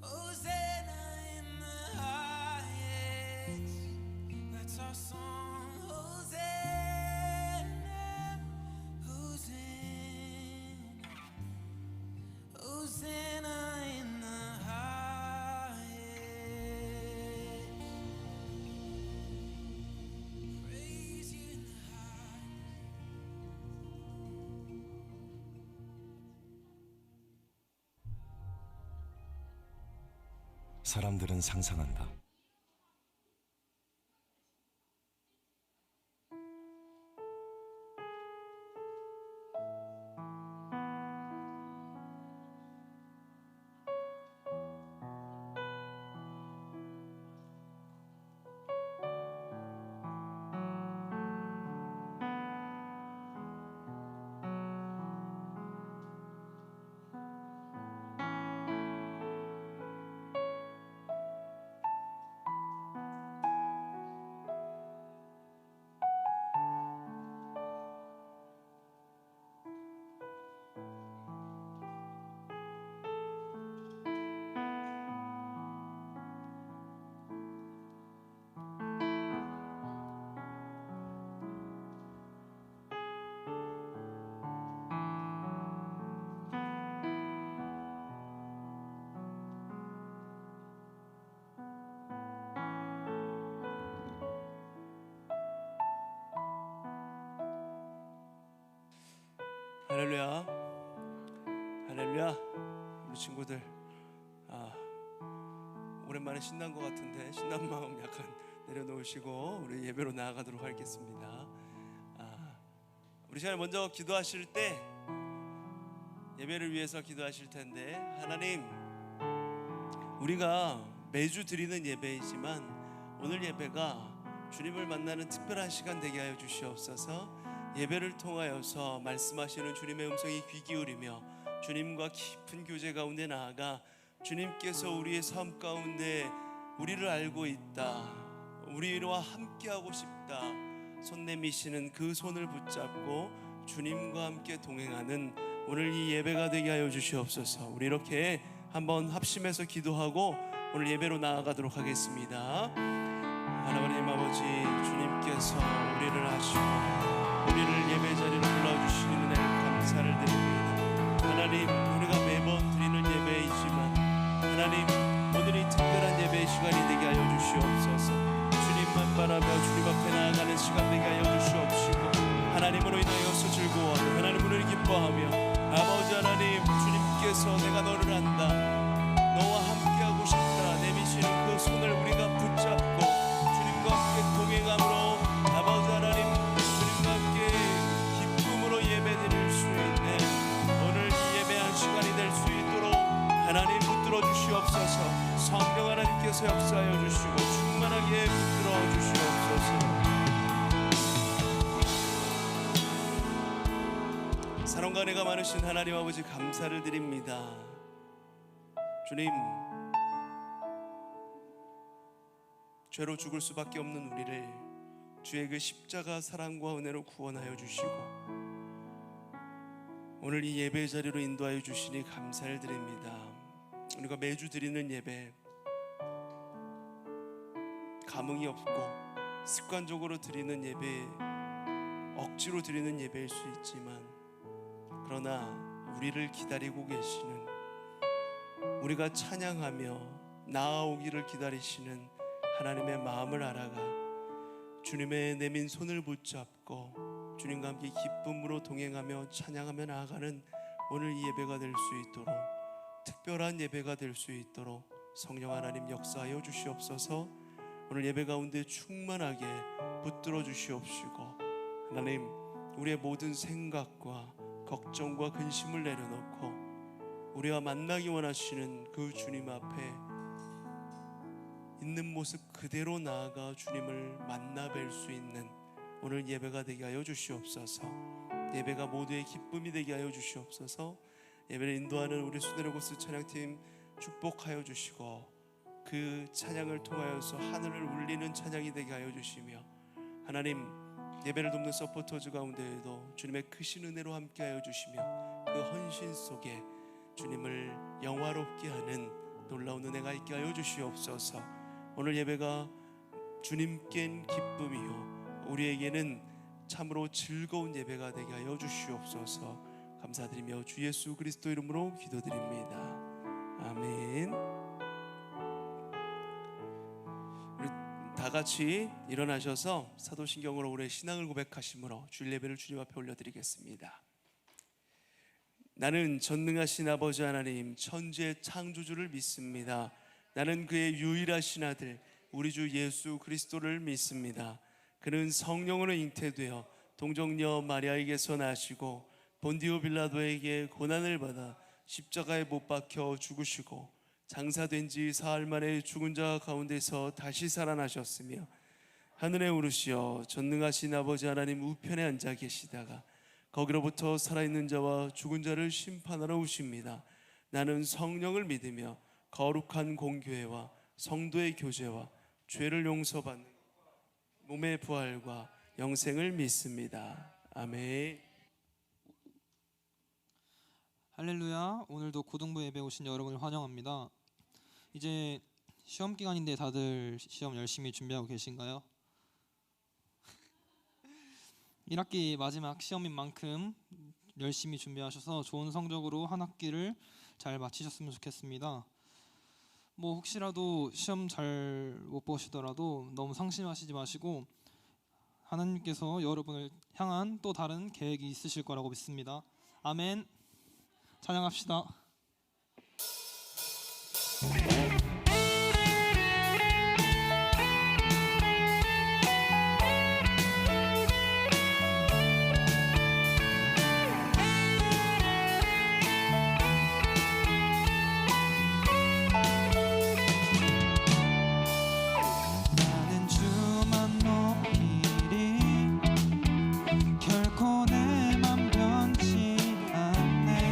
Hosanna in the highest. That's our song. Hosanna, Hosanna, Hosanna in the highest. Praise you in the 사람들은 상상한다. 할렐루야, 할렐루야. 우리 친구들 오랜만에 신난 것 같은데 신난 마음 약간 내려놓으시고 우리 예배로 나아가도록 하겠습니다. 우리 시간에 먼저 기도하실 때 예배를 위해서 기도하실 텐데, 하나님, 우리가 매주 드리는 예배이지만 오늘 예배가 주님을 만나는 특별한 시간 되게 하여 주시옵소서. 예배를 통하여서 말씀하시는 주님의 음성이 귀 기울이며 주님과 깊은 교제 가운데 나아가 주님께서 우리의 삶 가운데 우리를 알고 있다, 우리와 함께하고 싶다, 손 내미시는 그 손을 붙잡고 주님과 함께 동행하는 오늘 이 예배가 되게 하여 주시옵소서. 우리 이렇게 한번 합심해서 기도하고 오늘 예배로 나아가도록 하겠습니다. 하나님 아버지, 주님께서 우리를 아시고 우리를 예배 자리로 불러주시는 은혜를 감사를 드립니다. 하나님, 우리가 매번 드리는 예배이지만 하나님, 오늘이 특별한 예배의 시간이 되게 하여 주시옵소서. 주님만 바라며 주님 앞에 나아가는 시간 되게 하여 주시옵시고, 하나님으로 인하여서 즐거워하며 하나님으로 기뻐하며, 아버지 하나님, 주님께서 내가 너를 안다, 너와 함께하고 싶다 내미시는 그 손을 우리가 붙잡고 주님과 함께 동행함으로 아버지 하나님, 주님과 함께 기쁨으로 예배드릴 수 있는 오늘 이 예배한 시간이 될 수 있도록 하나님 붙들어 주시옵소서. 성령 하나님께서 역사하여 주시고 충만하게 붙들어 주시옵소서. 사랑과 은혜가 많으신 하나님 아버지, 감사를 드립니다. 주님, 죄로 죽을 수밖에 없는 우리를 주의 그 십자가 사랑과 은혜로 구원하여 주시고 오늘 이 예배 자리로 인도하여 주시니 감사를 드립니다. 우리가 매주 드리는 예배, 감흥이 없고 습관적으로 드리는 예배, 억지로 드리는 예배일 수 있지만, 그러나 우리를 기다리고 계시는, 우리가 찬양하며 나아오기를 기다리시는 하나님의 마음을 알아가 주님의 내민 손을 붙잡고 주님과 함께 기쁨으로 동행하며 찬양하며 나아가는 오늘 이 예배가 될 수 있도록, 특별한 예배가 될 수 있도록 성령 하나님 역사하여 주시옵소서. 오늘 예배 가운데 충만하게 붙들어 주시옵시고, 하나님, 우리의 모든 생각과 걱정과 근심을 내려놓고 우리와 만나기 원하시는 그 주님 앞에 있는 모습 그대로 나아가 주님을 만나 뵐 수 있는 오늘 예배가 되게 하여 주시옵소서. 예배가 모두의 기쁨이 되게 하여 주시옵소서. 예배를 인도하는 우리 수네르고스 찬양팀 축복하여 주시고 그 찬양을 통하여서 하늘을 울리는 찬양이 되게 하여 주시며, 하나님, 예배를 돕는 서포터즈 가운데에도 주님의 크신 은혜로 함께 하여 주시며 그 헌신 속에 주님을 영화롭게 하는 놀라운 은혜가 있게 하여 주시옵소서. 오늘 예배가 주님께는 기쁨이요 우리에게는 참으로 즐거운 예배가 되게 하여 주시옵소서. 감사드리며 주 예수 그리스도 이름으로 기도드립니다. 아멘. 우리 다 같이 일어나셔서 사도신경으로 우리의 신앙을 고백하심으로 주일 예배를 주님 앞에 올려드리겠습니다. 나는 전능하신 아버지 하나님 천지의 창조주를 믿습니다. 나는 그의 유일하신 아들 우리 주 예수 그리스도를 믿습니다. 그는 성령으로 잉태되어 동정녀 마리아에게서 나시고 본디오 빌라도에게 고난을 받아 십자가에 못 박혀 죽으시고 장사된 지 사흘 만에 죽은 자 가운데서 다시 살아나셨으며 하늘에 오르시어 전능하신 아버지 하나님 우편에 앉아 계시다가 거기로부터 살아있는 자와 죽은 자를 심판하러 오십니다. 나는 성령을 믿으며 거룩한 공교회와 성도의 교제와 죄를 용서받는 몸의 부활과 영생을 믿습니다. 아멘. 할렐루야. 오늘도 고등부 예배 오신 여러분을 환영합니다. 이제 시험 기간인데 다들 시험 열심히 준비하고 계신가요? 1학기 마지막 시험인 만큼 열심히 준비하셔서 좋은 성적으로 한 학기를 잘 마치셨으면 좋겠습니다. 뭐 혹시라도 시험 잘 못 보시더라도 너무 상심하시지 마시고 하나님께서 여러분을 향한 또 다른 계획이 있으실 거라고 믿습니다. 아멘. 찬양합시다. 나는 주만 높이리 결코 내 맘 변치 않네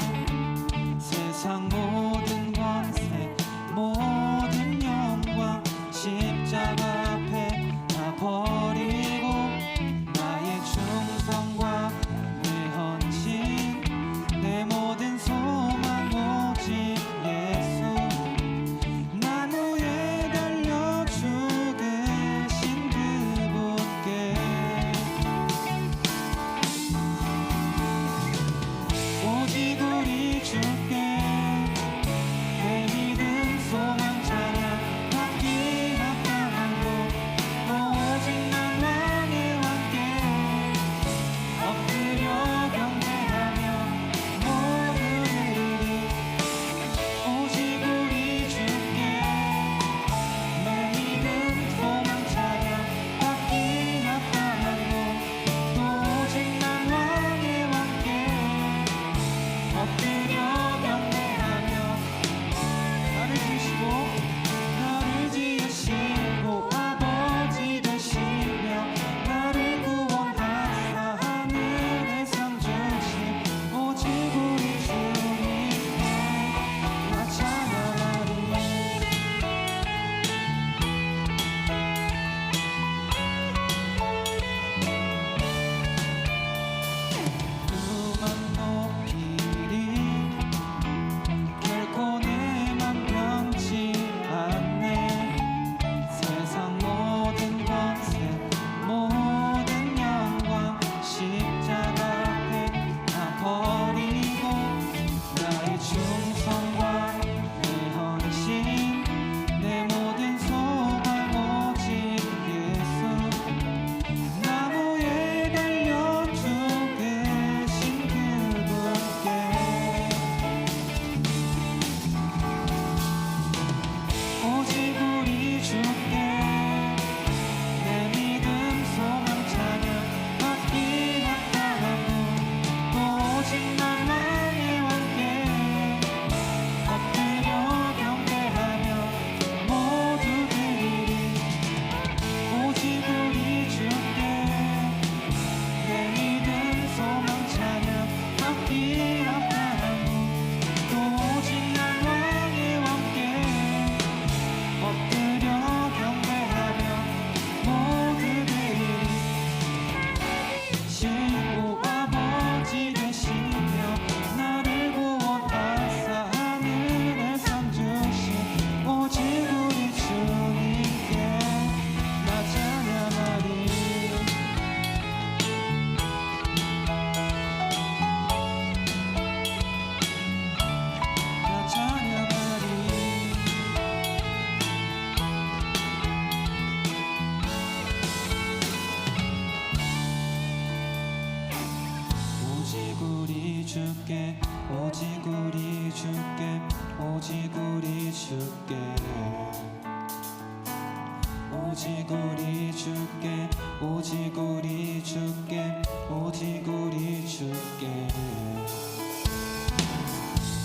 오직 우리 주께 오직 우리 주께 오직 우리 주께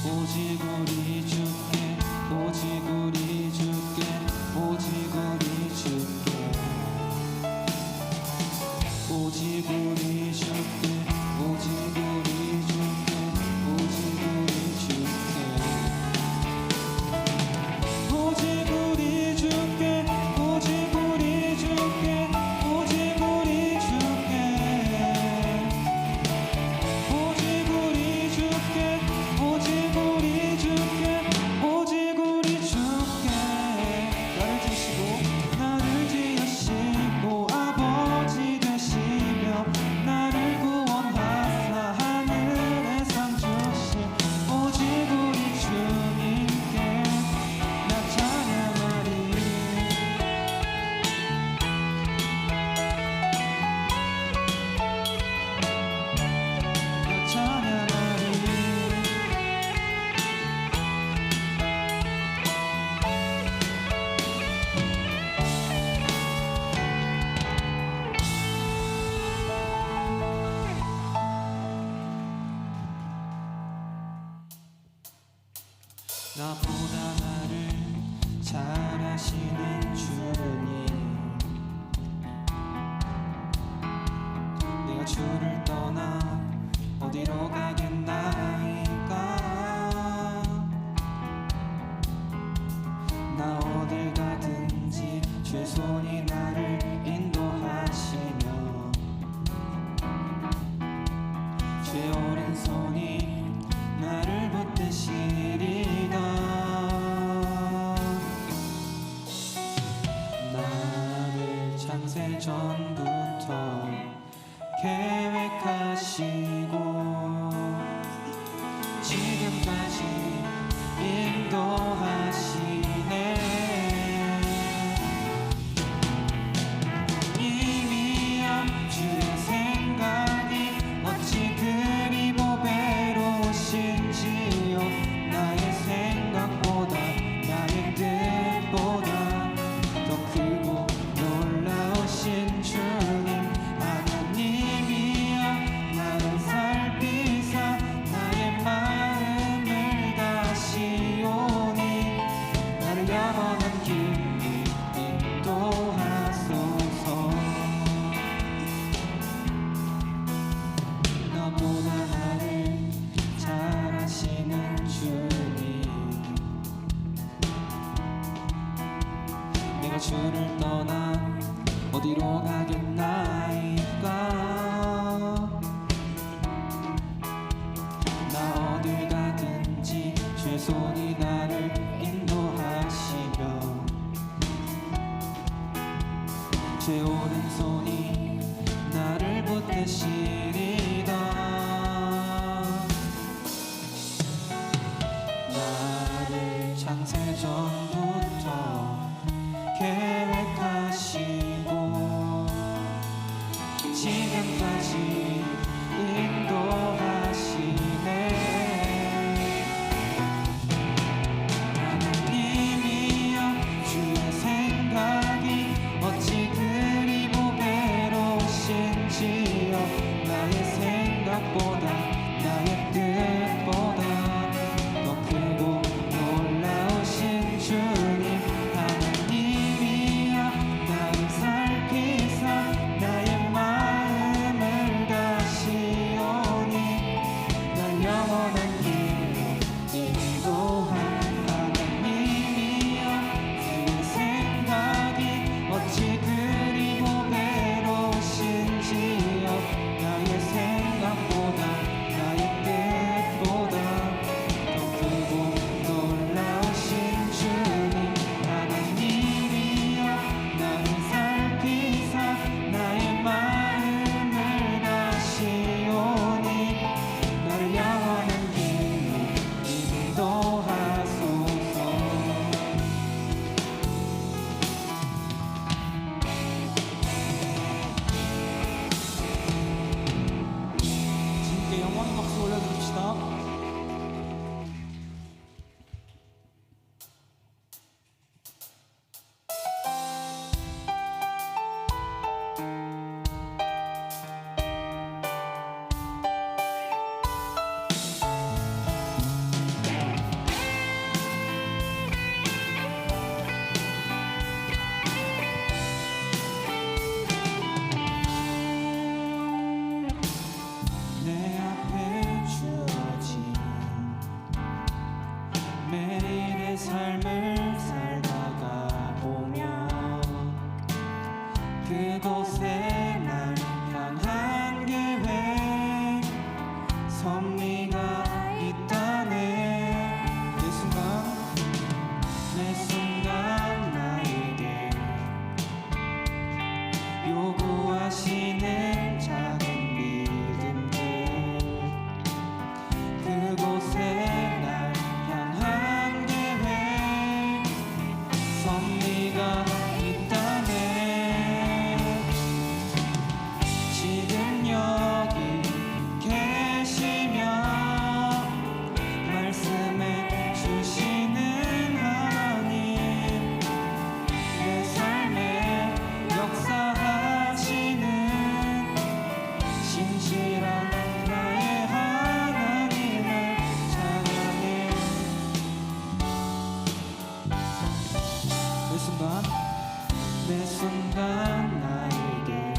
오직 우리 주께 오직 우리 주께 오직 우리 주께 오직 우리 주께 오직 우리 주께 오직 우리 주께 오직 우리 주께 오직 우리 주께 오직 우리 주께 오직 우리 주께 오직 우리 주께 오직 우리 주께 나를 지으시고 아버지 되시며 나를 구원하사 하늘의 상 주신 오직 우리 주님께 나 찬양하리 나 찬양하리 나보다 나를 잘 아시는 주님 내가 주를 떠나 어디로 가겠나이까 나 어딜 가든지 주의 손이 나를 인도하시며 주의 오른손이 나를 붙드시리다 나를 창세 전부터 계획하시고 지금까지 인도하시네 이미야 주의 생각이 어찌 그리 보배로우신지요 나의 생각보다 나의 뜻보다 더 크고 놀라우신 주님 하나님이여 나를 살피사 나의 마음을 다시오니 나를 영원한 길로 인도하소서 너보다 나를 잘 아시는 주님 내가 주를 떠나 어디로 가겠나이까 나 어딜 가든지 주의 손이 나를 인도하시며 주의 오른손이 나를 붙드시리다 나를 창세 전부터 계획하시고 지금까지 인도하시네 하나님이여 주의 생각이 어찌 그리 보배 섭리가 있다네. 지금 여기 계시며 말씀해 주시는 하나님, 내 삶에 역사하시는 신실한 나의 하나님을 찬양해. 매 순간 나에게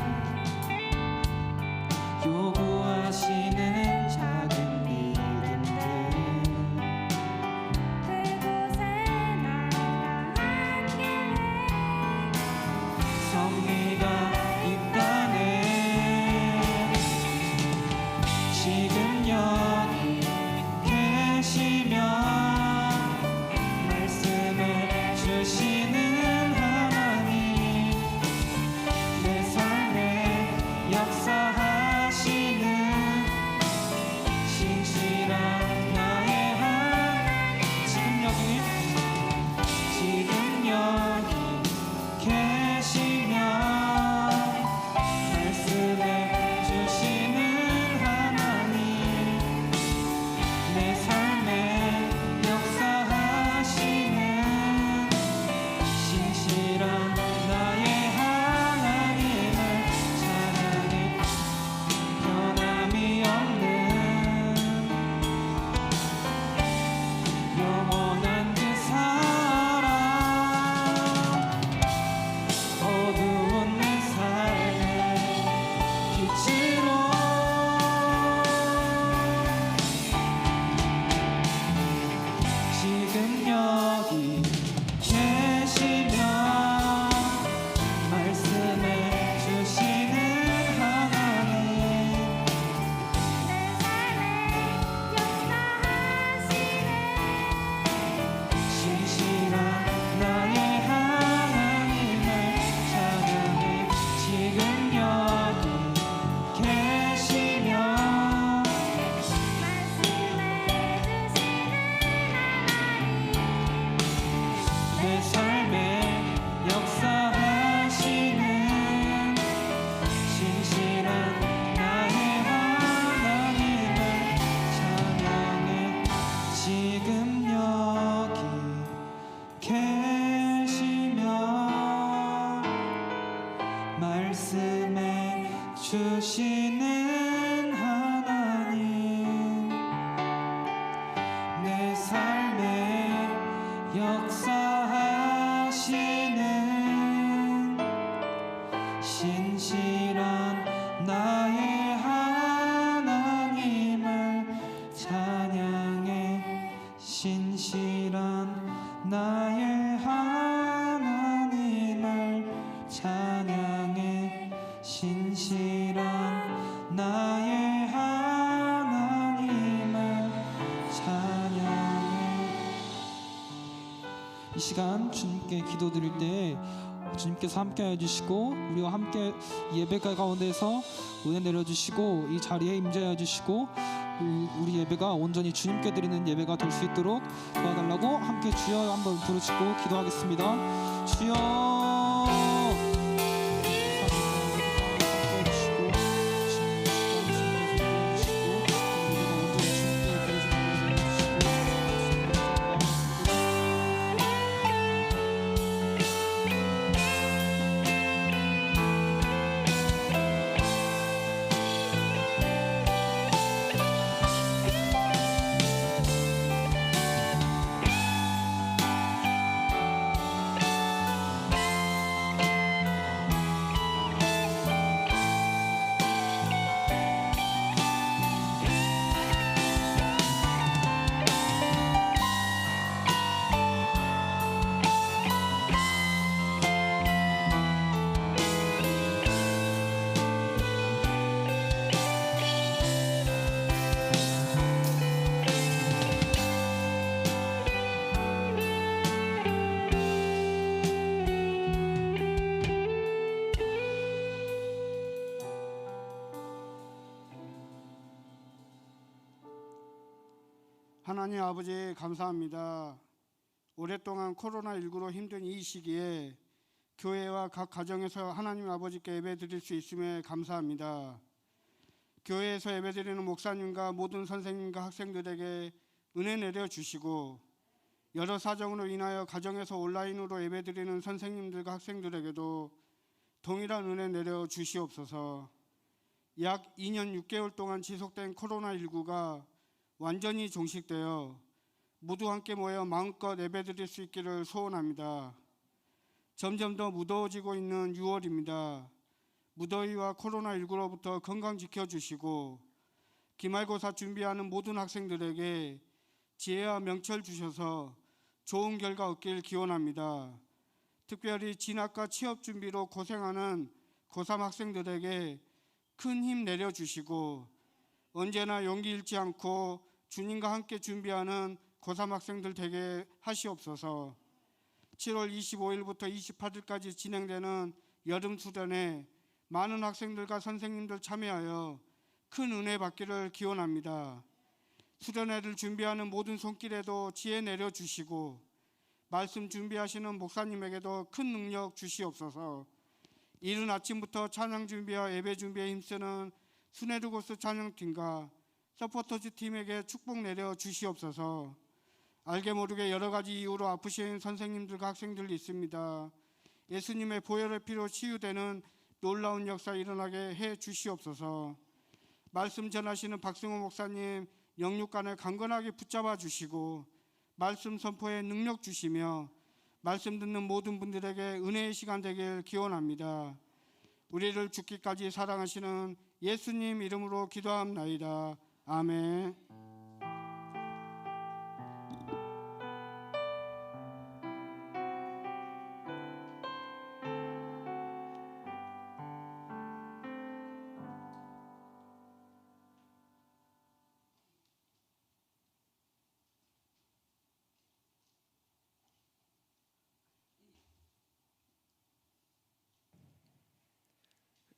요구하시는 작은 믿음들, 그곳에 나를 향하기에 섭리가 있다네. 지금 여기 계시며 말씀해 주시는 하나님, 내 삶에 역사하시는 신실한 나의 하나님. 지금 여기 계시며 말씀해 주시는 하나님, 내 삶에 역사하시는 신실한 나의 하나님을 찬양해. 변함이 없는 영원한 그 사랑, 어두운 내 삶의 빛으로 지금 여기 계시며 말씀해 주시는 하나님, 내 삶에 역사하시는 신실한 나의 하나님을 찬양해. 지금 여기 계시며 말씀해 주시는 하나님, 내 삶에 역사하시는 신실한 나의 하나님을 찬양해. 지금 여기 계시며 말씀해 주시는 하나님, 내 삶에 역사하시는 신실한 나의 하나님을 찬양해. 신실한 나의 하나님을 찬양해. 신실한 나의 하나님을 찬양해. 이 시간 주님께 기도드릴 때 주님께서 함께 해주시고 우리와 함께 예배가 가운데서 은혜 내려주시고 이 자리에 임재해 주시고 우리 예배가 온전히 주님께 드리는 예배가 될 수 있도록 도와달라고 함께 주여 한번 부르시고 기도하겠습니다. 주여 하나님 아버지 감사합니다. 오랫동안 코로나19로 힘든 이 시기에 교회와 각 가정에서 하나님 아버지께 예배드릴 수 있음에 감사합니다. 교회에서 예배드리는 목사님과 모든 선생님과 학생들에게 은혜 내려주시고, 여러 사정으로 인하여 가정에서 온라인으로 예배드리는 선생님들과 학생들에게도 동일한 은혜 내려주시옵소서. 약 2년 6개월 동안 지속된 코로나19가 완전히 종식되어 모두 함께 모여 마음껏 예배드릴 수 있기를 소원합니다. 점점 더 무더워지고 있는 6월입니다. 무더위와 코로나19로부터 건강 지켜주시고 기말고사 준비하는 모든 학생들에게 지혜와 명철 주셔서 좋은 결과 얻길 기원합니다. 특별히 진학과 취업 준비로 고생하는 고3 학생들에게 큰 힘 내려주시고 언제나 용기 잃지 않고 주님과 함께 준비하는 고3 학생들 되게 하시옵소서. 7월 25일부터 28일까지 진행되는 여름 수련회 많은 학생들과 선생님들 참여하여 큰 은혜 받기를 기원합니다. 수련회를 준비하는 모든 손길에도 지혜 내려주시고 말씀 준비하시는 목사님에게도 큰 능력 주시옵소서. 이른 아침부터 찬양 준비와 예배 준비에 힘쓰는 수네르고스 찬양팀과 서포터즈 팀에게 축복 내려 주시옵소서. 알게 모르게 여러 가지 이유로 아프신 선생님들과 학생들이 있습니다. 예수님의 보혈의 피로 치유되는 놀라운 역사 일어나게 해 주시옵소서. 말씀 전하시는 박승호 목사님 영육간을 강건하게 붙잡아 주시고 말씀 선포에 능력 주시며 말씀 듣는 모든 분들에게 은혜의 시간 되길 기원합니다. 우리를 죽기까지 사랑하시는 예수님 이름으로 기도합나이다. 아멘.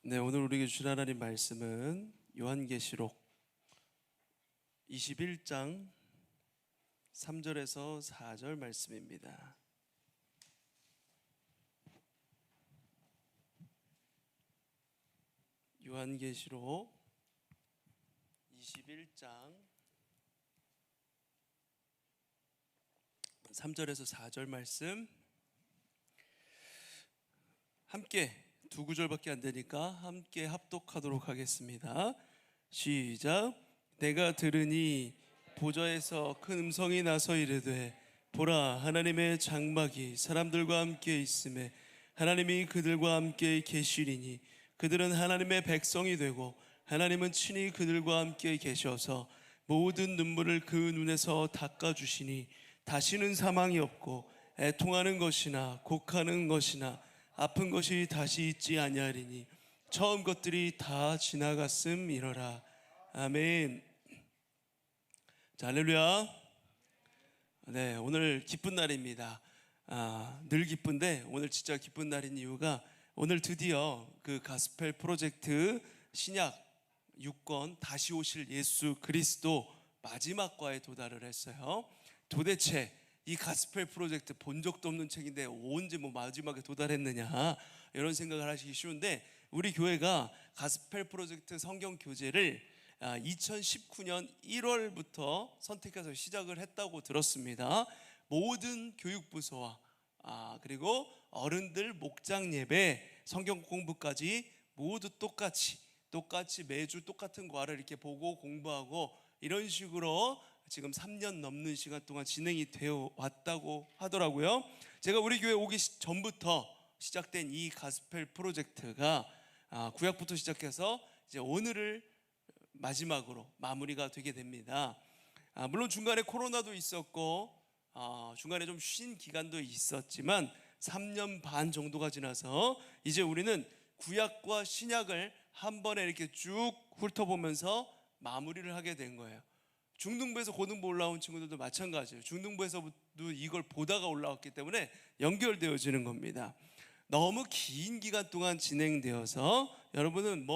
네, 오늘 우리에게 주신 하나님 말씀은 요한계시록 21장 3절에서 4절 말씀입니다. 요한계시록 21장 3절에서 4절 말씀 함께 두 구절밖에 안 되니까 함께 합독하도록 하겠습니다. 시작. 내가 들으니 보좌에서 큰 음성이 나서 이르되 보라 하나님의 장막이 사람들과 함께 있음에 하나님이 그들과 함께 계시리니 그들은 하나님의 백성이 되고 하나님은 친히 그들과 함께 계셔서 모든 눈물을 그 눈에서 닦아주시니 다시는 사망이 없고 애통하는 것이나 곡하는 것이나 아픈 것이 다시 있지 아니하리니 처음 것들이 다 지나갔음이러라. 아멘. 자, 할렐루야. 네, 오늘 기쁜 날입니다. 늘 기쁜데 오늘 진짜 기쁜 날인 이유가 오늘 드디어 그 가스펠 프로젝트 신약 6권 다시 오실 예수 그리스도 마지막 과에 도달을 했어요. 도대체 이 가스펠 프로젝트 본 적도 없는 책인데 언제 마지막에 도달했느냐 이런 생각을 하시기 쉬운데 우리 교회가 가스펠 프로젝트 성경 교재를 2019년 1월부터 선택해서 시작을 했다고 들었습니다. 모든 교육부서와 그리고 어른들 목장 예배 성경 공부까지 모두 똑같이 매주 똑같은 과를 이렇게 보고 공부하고 이런 식으로 지금 3년 넘는 시간 동안 진행이 되어 왔다고 하더라고요. 제가 우리 교회 오기 전부터 시작된 이 가스펠 프로젝트가 구약부터 시작해서 이제 오늘을 마지막으로 마무리가 되게 됩니다. 물론 중간에 코로나도 있었고 중간에 좀 쉰 기간도 있었지만 3년 반 정도가 지나서 이제 우리는 구약과 신약을 한 번에 이렇게 쭉 훑어보면서 마무리를 하게 된 거예요. 중등부에서 고등부 올라온 친구들도 마찬가지예요. 중등부에서도 이걸 보다가 올라왔기 때문에 연결되어지는 겁니다. 너무 긴 기간 동안 진행되어서 여러분은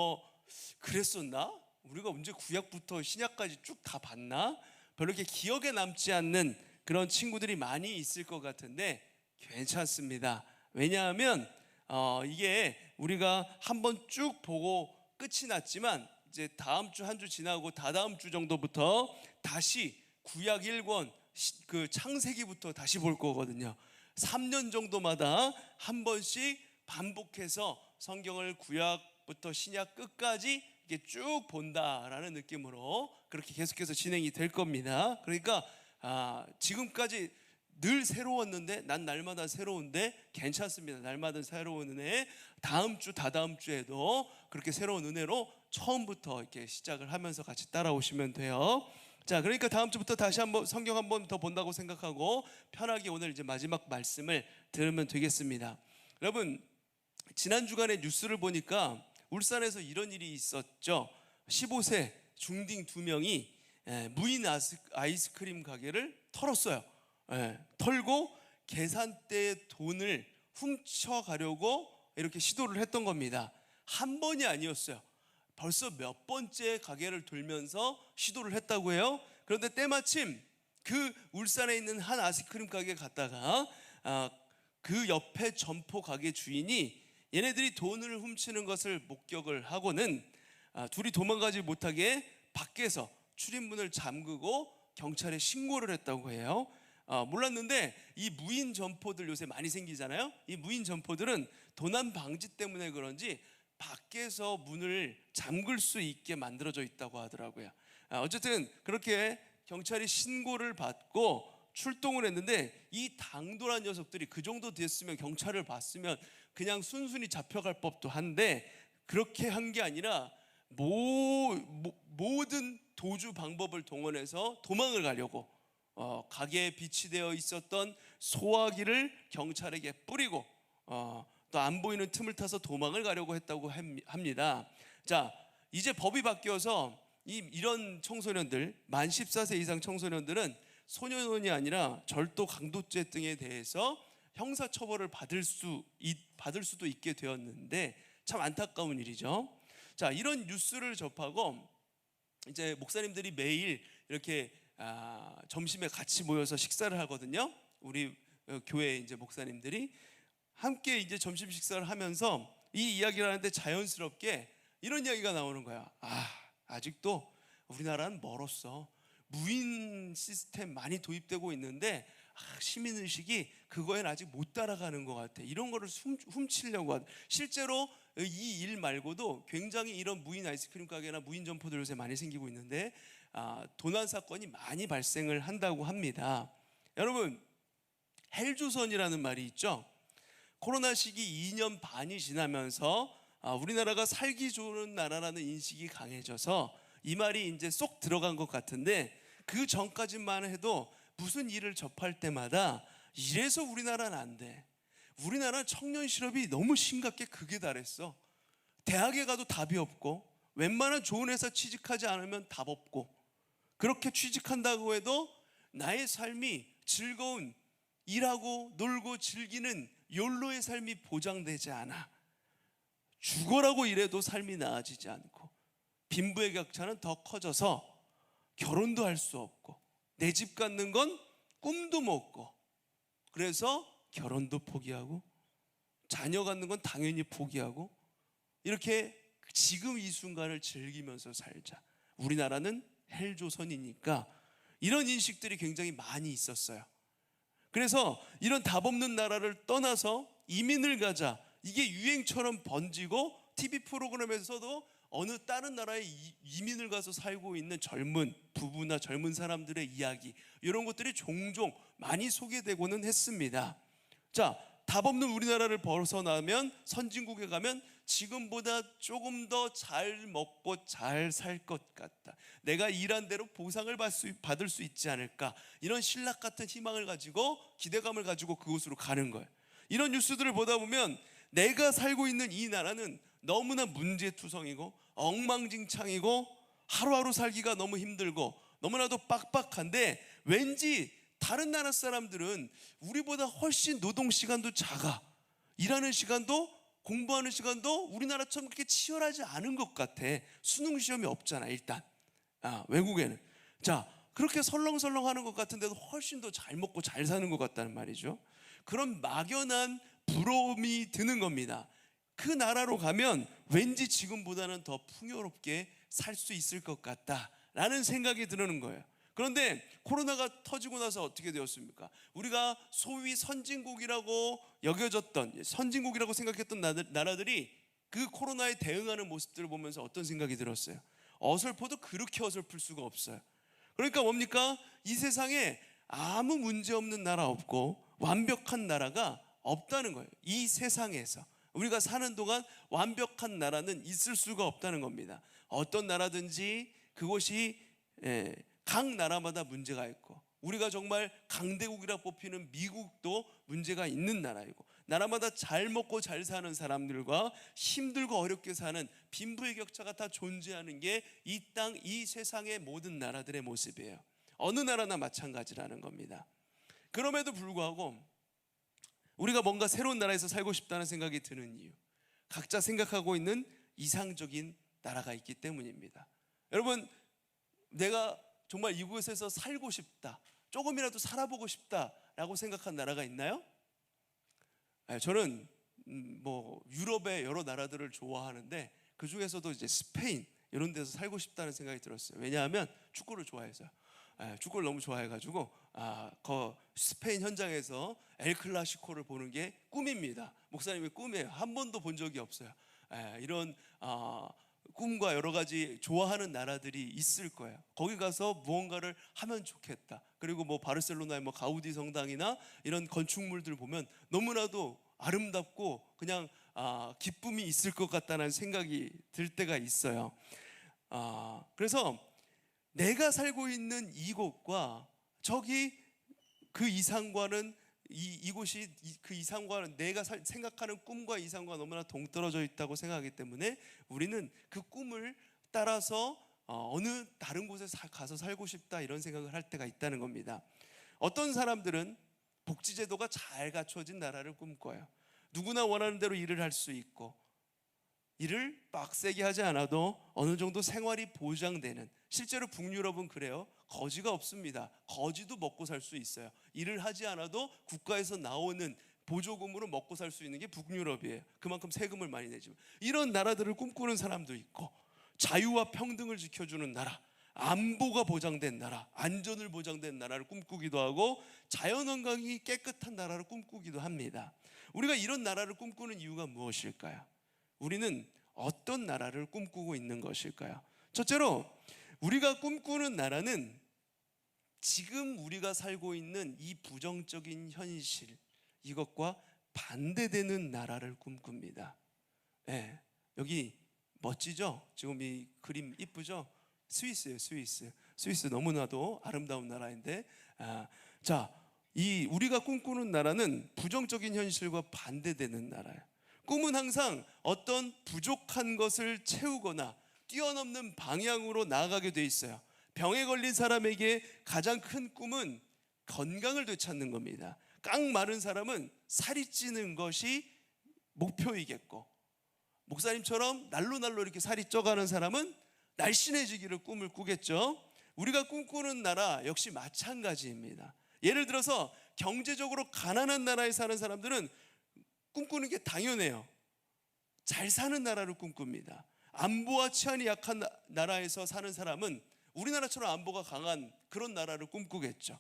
그랬었나? 우리가 언제 구약부터 신약까지 쭉 다 봤나? 별로 이렇게 기억에 남지 않는 그런 친구들이 많이 있을 것 같은데 괜찮습니다. 왜냐하면 이게 우리가 한번 쭉 보고 끝이 났지만 이제 다음 주 한 주 지나고 다다음 주 정도부터 다시 구약 1권 그 창세기부터 다시 볼 거거든요. 3년 정도마다 한 번씩 반복해서 성경을 구약부터 신약 끝까지 이렇게 쭉 본다라는 느낌으로 그렇게 계속해서 진행이 될 겁니다. 그러니까 지금까지 늘 새로웠는데 난 날마다 새로운데 괜찮습니다. 날마다 새로운 은혜, 다음 주 다다음 주에도 그렇게 새로운 은혜로 처음부터 이렇게 시작을 하면서 같이 따라오시면 돼요. 자, 그러니까 다음 주부터 다시 한번 성경 한 번 더 본다고 생각하고 편하게 오늘 이제 마지막 말씀을 들으면 되겠습니다. 여러분, 지난 주간에 뉴스를 보니까 울산에서 이런 일이 있었죠. 15세 중딩 2명이 무인 아이스크림 가게를 털었어요. 털고 계산대에 돈을 훔쳐가려고 이렇게 시도를 했던 겁니다. 한 번이 아니었어요. 벌써 몇 번째 가게를 돌면서 시도를 했다고 해요. 그런데 때마침 그 울산에 있는 한 아이스크림 가게 갔다가 그 옆에 점포 가게 주인이 얘네들이 돈을 훔치는 것을 목격을 하고는 둘이 도망가지 못하게 밖에서 출입문을 잠그고 경찰에 신고를 했다고 해요. 몰랐는데 이 무인 점포들 요새 많이 생기잖아요. 이 무인 점포들은 도난 방지 때문에 그런지 밖에서 문을 잠글 수 있게 만들어져 있다고 하더라고요. 어쨌든 그렇게 경찰이 신고를 받고 출동을 했는데 이 당돌한 녀석들이 그 정도 됐으면 경찰을 봤으면 그냥 순순히 잡혀갈 법도 한데 그렇게 한 게 아니라 모든 도주 방법을 동원해서 도망을 가려고 가게에 비치되어 있었던 소화기를 경찰에게 뿌리고 또 안 보이는 틈을 타서 도망을 가려고 했다고 합니다. 자, 이제 법이 바뀌어서 이런 청소년들, 만 14세 이상 청소년들은 소년원이 아니라 절도 강도죄 등에 대해서 형사처벌을 받을 수도 있게 되었는데 참 안타까운 일이죠. 자, 이런 뉴스를 접하고 이제 목사님들이 매일 이렇게 점심에 같이 모여서 식사를 하거든요. 우리 교회 이제 목사님들이 함께 이제 점심 식사를 하면서 이 이야기를 하는데 자연스럽게 이런 이야기가 나오는 거야. 아직도 우리나라는 멀었어. 무인 시스템 많이 도입되고 있는데 시민의식이 그거엔 아직 못 따라가는 것 같아. 이런 거를 훔치려고 하다. 실제로 이 일 말고도 굉장히 이런 무인 아이스크림 가게나 무인 점포들 요새 많이 생기고 있는데 도난 사건이 많이 발생을 한다고 합니다. 여러분, 헬조선이라는 말이 있죠. 코로나 시기 2년 반이 지나면서 우리나라가 살기 좋은 나라라는 인식이 강해져서 이 말이 이제 쏙 들어간 것 같은데 그 전까지만 해도 무슨 일을 접할 때마다 이래서 우리나라는 안 돼. 우리나라는 청년 실업이 너무 심각해. 극에 달했어. 대학에 가도 답이 없고 웬만한 좋은 회사 취직하지 않으면 답 없고 그렇게 취직한다고 해도 나의 삶이 즐거운 일하고 놀고 즐기는 욜로의 삶이 보장되지 않아. 죽어라고 일해도 삶이 나아지지 않고 빈부의 격차는 더 커져서 결혼도 할 수 없고 내 집 갖는 건 꿈도 못 꿔. 그래서 결혼도 포기하고 자녀 갖는 건 당연히 포기하고 이렇게 지금 이 순간을 즐기면서 살자. 우리나라는 헬조선이니까 이런 인식들이 굉장히 많이 있었어요. 그래서 이런 답 없는 나라를 떠나서 이민을 가자. 이게 유행처럼 번지고 TV 프로그램에서도 어느 다른 나라에 이민을 가서 살고 있는 젊은 부부나 젊은 사람들의 이야기 이런 것들이 종종 많이 소개되고는 했습니다. 자, 답 없는 우리나라를 벗어나면 선진국에 가면 지금보다 조금 더 잘 먹고 잘 살 것 같다. 내가 일한 대로 보상을 받을 수 있지 않을까. 이런 신락 같은 희망을 가지고 기대감을 가지고 그곳으로 가는 거예요. 이런 뉴스들을 보다 보면 내가 살고 있는 이 나라는 너무나 문제투성이고 엉망진창이고 하루하루 살기가 너무 힘들고 너무나도 빡빡한데 왠지 다른 나라 사람들은 우리보다 훨씬 노동시간도 작아. 일하는 시간도 공부하는 시간도 우리나라처럼 그렇게 치열하지 않은 것 같아. 수능 시험이 없잖아 일단 외국에는. 자, 그렇게 설렁설렁 하는 것 같은데도 훨씬 더 잘 먹고 잘 사는 것 같다는 말이죠. 그런 막연한 부러움이 드는 겁니다. 그 나라로 가면 왠지 지금보다는 더 풍요롭게 살 수 있을 것 같다라는 생각이 드는 거예요. 그런데 코로나가 터지고 나서 어떻게 되었습니까? 우리가 소위 선진국이라고 여겨졌던, 선진국이라고 생각했던 나라들이 그 코로나에 대응하는 모습들을 보면서 어떤 생각이 들었어요? 어설퍼도 그렇게 어설플 수가 없어요. 그러니까 뭡니까? 이 세상에 아무 문제 없는 나라 없고 완벽한 나라가 없다는 거예요. 이 세상에서 우리가 사는 동안 완벽한 나라는 있을 수가 없다는 겁니다. 어떤 나라든지 그곳이 각 나라마다 문제가 있고, 우리가 정말 강대국이라 뽑히는 미국도 문제가 있는 나라이고, 나라마다 잘 먹고 잘 사는 사람들과 힘들고 어렵게 사는 빈부의 격차가 다 존재하는 게 이 땅, 이 세상의 모든 나라들의 모습이에요. 어느 나라나 마찬가지라는 겁니다. 그럼에도 불구하고 우리가 뭔가 새로운 나라에서 살고 싶다는 생각이 드는 이유, 각자 생각하고 있는 이상적인 나라가 있기 때문입니다. 여러분, 내가 정말 이곳에서 살고 싶다, 조금이라도 살아보고 싶다라고 생각한 나라가 있나요? 저는 뭐 유럽의 여러 나라들을 좋아하는데 그 중에서도 이제 스페인 이런 데서 살고 싶다는 생각이 들었어요. 왜냐하면 축구를 좋아해서요. 축구를 너무 좋아해가지고 그 스페인 현장에서 엘 클라시코를 보는 게 꿈입니다. 목사님의 꿈이에요. 한 번도 본 적이 없어요. 이런 꿈과 여러 가지 좋아하는 나라들이 있을 거예요. 거기 가서 무언가를 하면 좋겠다. 그리고 뭐 바르셀로나의 뭐 가우디 성당이나 이런 건축물들 보면 너무나도 아름답고 그냥 기쁨이 있을 것 같다는 생각이 들 때가 있어요. 그래서 내가 살고 있는 이곳과 저기 그 이상과는 이곳이 그 이상과는 내가 생각하는 꿈과 이상과 너무나 동떨어져 있다고 생각하기 때문에 우리는 그 꿈을 따라서 어느 다른 곳에 가서 살고 싶다 이런 생각을 할 때가 있다는 겁니다. 어떤 사람들은 복지제도가 잘 갖춰진 나라를 꿈꿔요. 누구나 원하는 대로 일을 할 수 있고 일을 빡세게 하지 않아도 어느 정도 생활이 보장되는, 실제로 북유럽은 그래요. 거지가 없습니다. 거지도 먹고 살 수 있어요. 일을 하지 않아도 국가에서 나오는 보조금으로 먹고 살 수 있는 게 북유럽이에요. 그만큼 세금을 많이 내지만 이런 나라들을 꿈꾸는 사람도 있고, 자유와 평등을 지켜주는 나라, 안보가 보장된 나라, 안전을 보장된 나라를 꿈꾸기도 하고 자연환경이 깨끗한 나라를 꿈꾸기도 합니다. 우리가 이런 나라를 꿈꾸는 이유가 무엇일까요? 우리는 어떤 나라를 꿈꾸고 있는 것일까요? 첫째로 우리가 꿈꾸는 나라는 지금 우리가 살고 있는 이 부정적인 현실, 이것과 반대되는 나라를 꿈꿉니다. 여기 멋지죠? 지금 이 그림 이쁘죠? 스위스예요. 스위스 너무나도 아름다운 나라인데, 이 우리가 꿈꾸는 나라는 부정적인 현실과 반대되는 나라예요. 꿈은 항상 어떤 부족한 것을 채우거나 뛰어넘는 방향으로 나아가게 돼 있어요. 병에 걸린 사람에게 가장 큰 꿈은 건강을 되찾는 겁니다. 깡 마른 사람은 살이 찌는 것이 목표이겠고, 목사님처럼 날로 이렇게 살이 쪄가는 사람은 날씬해지기를 꿈을 꾸겠죠. 우리가 꿈꾸는 나라 역시 마찬가지입니다. 예를 들어서 경제적으로 가난한 나라에 사는 사람들은 꿈꾸는 게 당연해요. 잘 사는 나라를 꿈꿉니다. 안보와 치안이 약한 나라에서 사는 사람은 우리나라처럼 안보가 강한 그런 나라를 꿈꾸겠죠.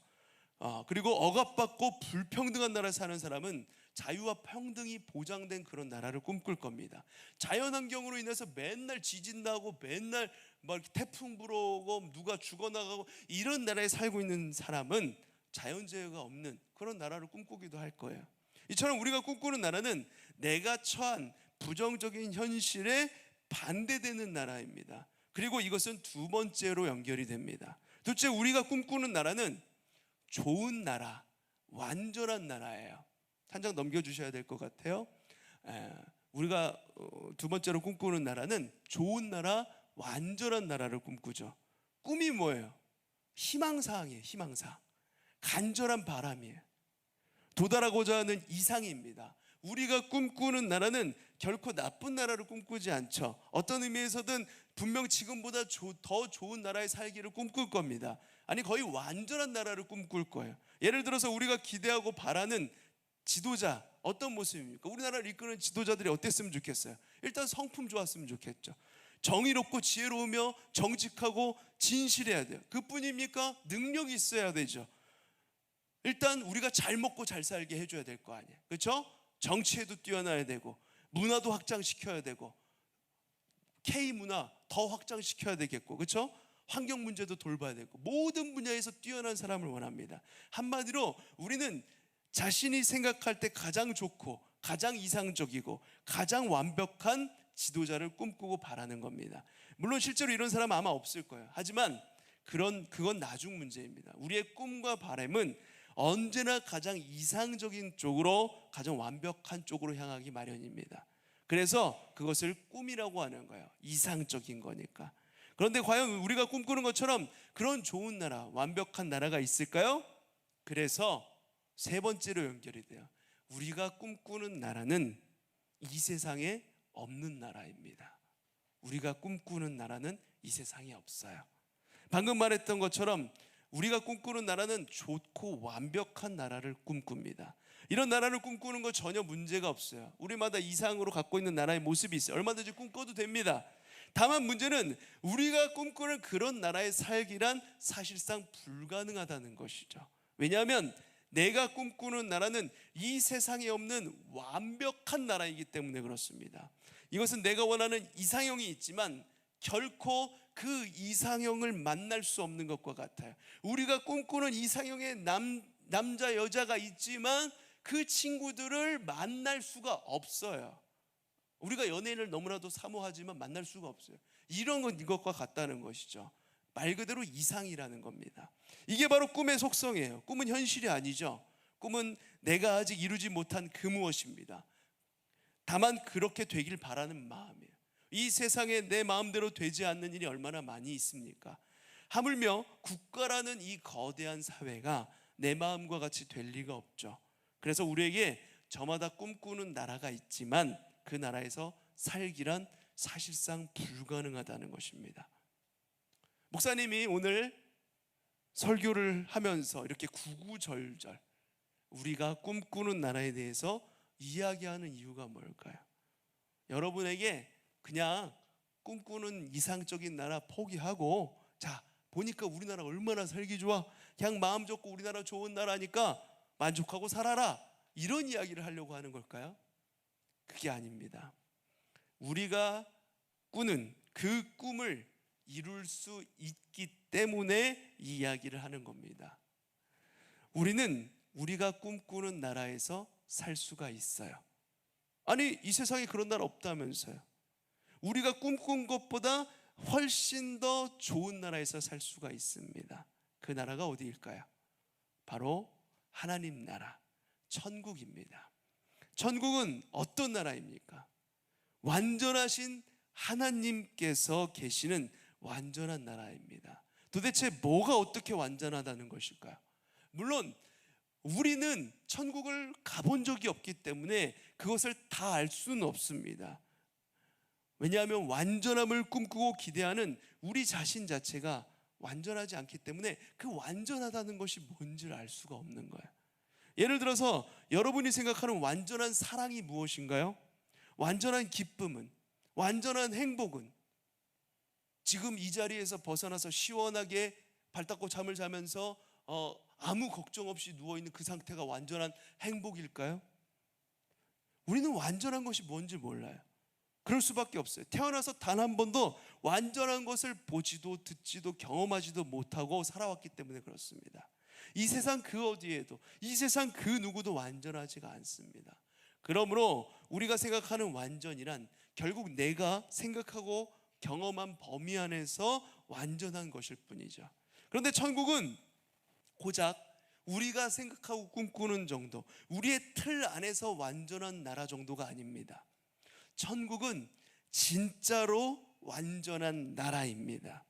그리고 억압받고 불평등한 나라에 사는 사람은 자유와 평등이 보장된 그런 나라를 꿈꿀 겁니다. 자연환경으로 인해서 맨날 지진 나고 맨날 막 태풍 불어오고 누가 죽어나가고 이런 나라에 살고 있는 사람은 자연재해가 없는 그런 나라를 꿈꾸기도 할 거예요. 이처럼 우리가 꿈꾸는 나라는 내가 처한 부정적인 현실에 반대되는 나라입니다. 그리고 이것은 두 번째로 연결이 됩니다. 둘째, 우리가 꿈꾸는 나라는 좋은 나라, 완전한 나라예요. 한 장 넘겨주셔야 될 것 같아요. 우리가 두 번째로 꿈꾸는 나라는 좋은 나라, 완전한 나라를 꿈꾸죠. 꿈이 뭐예요? 희망사항이에요. 희망사항. 간절한 바람이에요. 도달하고자 하는 이상입니다. 우리가 꿈꾸는 나라는 결코 나쁜 나라를 꿈꾸지 않죠. 어떤 의미에서든 분명 지금보다 더 좋은 나라에 살기를 꿈꿀 겁니다. 아니 거의 완전한 나라를 꿈꿀 거예요. 예를 들어서 우리가 기대하고 바라는 지도자 어떤 모습입니까? 우리나라를 이끄는 지도자들이 어땠으면 좋겠어요? 일단 성품 좋았으면 좋겠죠. 정의롭고 지혜로우며 정직하고 진실해야 돼요. 그뿐입니까? 능력이 있어야 되죠. 일단 우리가 잘 먹고 잘 살게 해줘야 될 거 아니에요. 그렇죠? 정치에도 뛰어나야 되고 문화도 확장시켜야 되고 K문화 더 확장시켜야 되겠고, 그렇죠? 환경 문제도 돌봐야 되고 모든 분야에서 뛰어난 사람을 원합니다. 한마디로 우리는 자신이 생각할 때 가장 좋고 가장 이상적이고 가장 완벽한 지도자를 꿈꾸고 바라는 겁니다. 물론 실제로 이런 사람은 아마 없을 거예요. 하지만 그건 나중 문제입니다. 우리의 꿈과 바람은 언제나 가장 이상적인 쪽으로, 가장 완벽한 쪽으로 향하기 마련입니다. 그래서 그것을 꿈이라고 하는 거예요. 이상적인 거니까. 그런데 과연 우리가 꿈꾸는 것처럼 그런 좋은 나라, 완벽한 나라가 있을까요? 그래서 세 번째로 연결이 돼요. 우리가 꿈꾸는 나라는 이 세상에 없는 나라입니다. 우리가 꿈꾸는 나라는 이 세상에 없어요. 방금 말했던 것처럼 우리가 꿈꾸는 나라는 좋고 완벽한 나라를 꿈꿉니다. 이런 나라를 꿈꾸는 거 전혀 문제가 없어요. 우리마다 이상으로 갖고 있는 나라의 모습이 있어요. 얼마든지 꿈꿔도 됩니다. 다만 문제는 우리가 꿈꾸는 그런 나라의 살기란 사실상 불가능하다는 것이죠. 왜냐하면 내가 꿈꾸는 나라는 이 세상에 없는 완벽한 나라이기 때문에 그렇습니다. 이것은 내가 원하는 이상형이 있지만 결코 그 이상형을 만날 수 없는 것과 같아요. 우리가 꿈꾸는 이상형의 남자 여자가 있지만 그 친구들을 만날 수가 없어요. 우리가 연예인을 너무나도 사모하지만 만날 수가 없어요. 이런 건 이것과 같다는 것이죠. 말 그대로 이상이라는 겁니다. 이게 바로 꿈의 속성이에요. 꿈은 현실이 아니죠. 꿈은 내가 아직 이루지 못한 그 무엇입니다. 다만 그렇게 되길 바라는 마음이에요. 이 세상에 내 마음대로 되지 않는 일이 얼마나 많이 있습니까? 하물며 국가라는 이 거대한 사회가 내 마음과 같이 될 리가 없죠. 그래서 우리에게 저마다 꿈꾸는 나라가 있지만 그 나라에서 살기란 사실상 불가능하다는 것입니다. 목사님이 오늘 설교를 하면서 이렇게 구구절절 우리가 꿈꾸는 나라에 대해서 이야기하는 이유가 뭘까요? 여러분에게 그냥 꿈꾸는 이상적인 나라 포기하고, 자 보니까 우리나라 얼마나 살기 좋아, 그냥 마음 좋고 우리나라 좋은 나라니까 만족하고 살아라, 이런 이야기를 하려고 하는 걸까요? 그게 아닙니다. 우리가 꾸는 그 꿈을 이룰 수 있기 때문에 이 이야기를 하는 겁니다. 우리는 우리가 꿈꾸는 나라에서 살 수가 있어요. 아니 이 세상에 그런 나라 없다면서요. 우리가 꿈꾼 것보다 훨씬 더 좋은 나라에서 살 수가 있습니다. 그 나라가 어디일까요? 바로 하나님 나라, 천국입니다. 천국은 어떤 나라입니까? 완전하신 하나님께서 계시는 완전한 나라입니다. 도대체 뭐가 어떻게 완전하다는 것일까요? 물론 우리는 천국을 가본 적이 없기 때문에 그것을 다 알 수는 없습니다. 왜냐하면 완전함을 꿈꾸고 기대하는 우리 자신 자체가 완전하지 않기 때문에 그 완전하다는 것이 뭔지를 알 수가 없는 거예요. 예를 들어서 여러분이 생각하는 완전한 사랑이 무엇인가요? 완전한 기쁨은, 완전한 행복은 지금 이 자리에서 벗어나서 시원하게 발 닦고 잠을 자면서 아무 걱정 없이 누워있는 그 상태가 완전한 행복일까요? 우리는 완전한 것이 뭔지 몰라요. 그럴 수밖에 없어요. 태어나서 단 한 번도 완전한 것을 보지도 듣지도 경험하지도 못하고 살아왔기 때문에 그렇습니다. 이 세상 그 어디에도, 이 세상 그 누구도 완전하지가 않습니다. 그러므로 우리가 생각하는 완전이란 결국 내가 생각하고 경험한 범위 안에서 완전한 것일 뿐이죠. 그런데 천국은 고작 우리가 생각하고 꿈꾸는 정도, 우리의 틀 안에서 완전한 나라 정도가 아닙니다. 천국은 진짜로 완전한 나라입니다.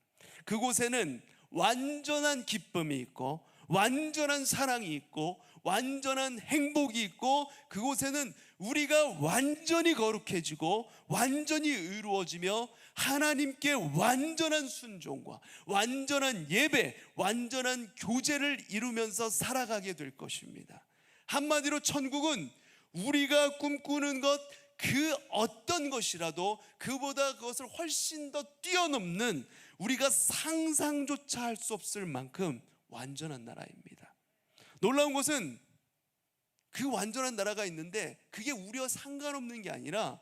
그곳에는 완전한 기쁨이 있고 완전한 사랑이 있고 완전한 행복이 있고 그곳에는 우리가 완전히 거룩해지고 완전히 의로워지며 하나님께 완전한 순종과 완전한 예배, 완전한 교제를 이루면서 살아가게 될 것입니다. 한마디로 천국은 우리가 꿈꾸는 것 그 어떤 것이라도 그보다 그것을 훨씬 더 뛰어넘는 우리가 상상조차 할 수 없을 만큼 완전한 나라입니다. 놀라운 것은 그 완전한 나라가 있는데 그게 우리와 상관없는 게 아니라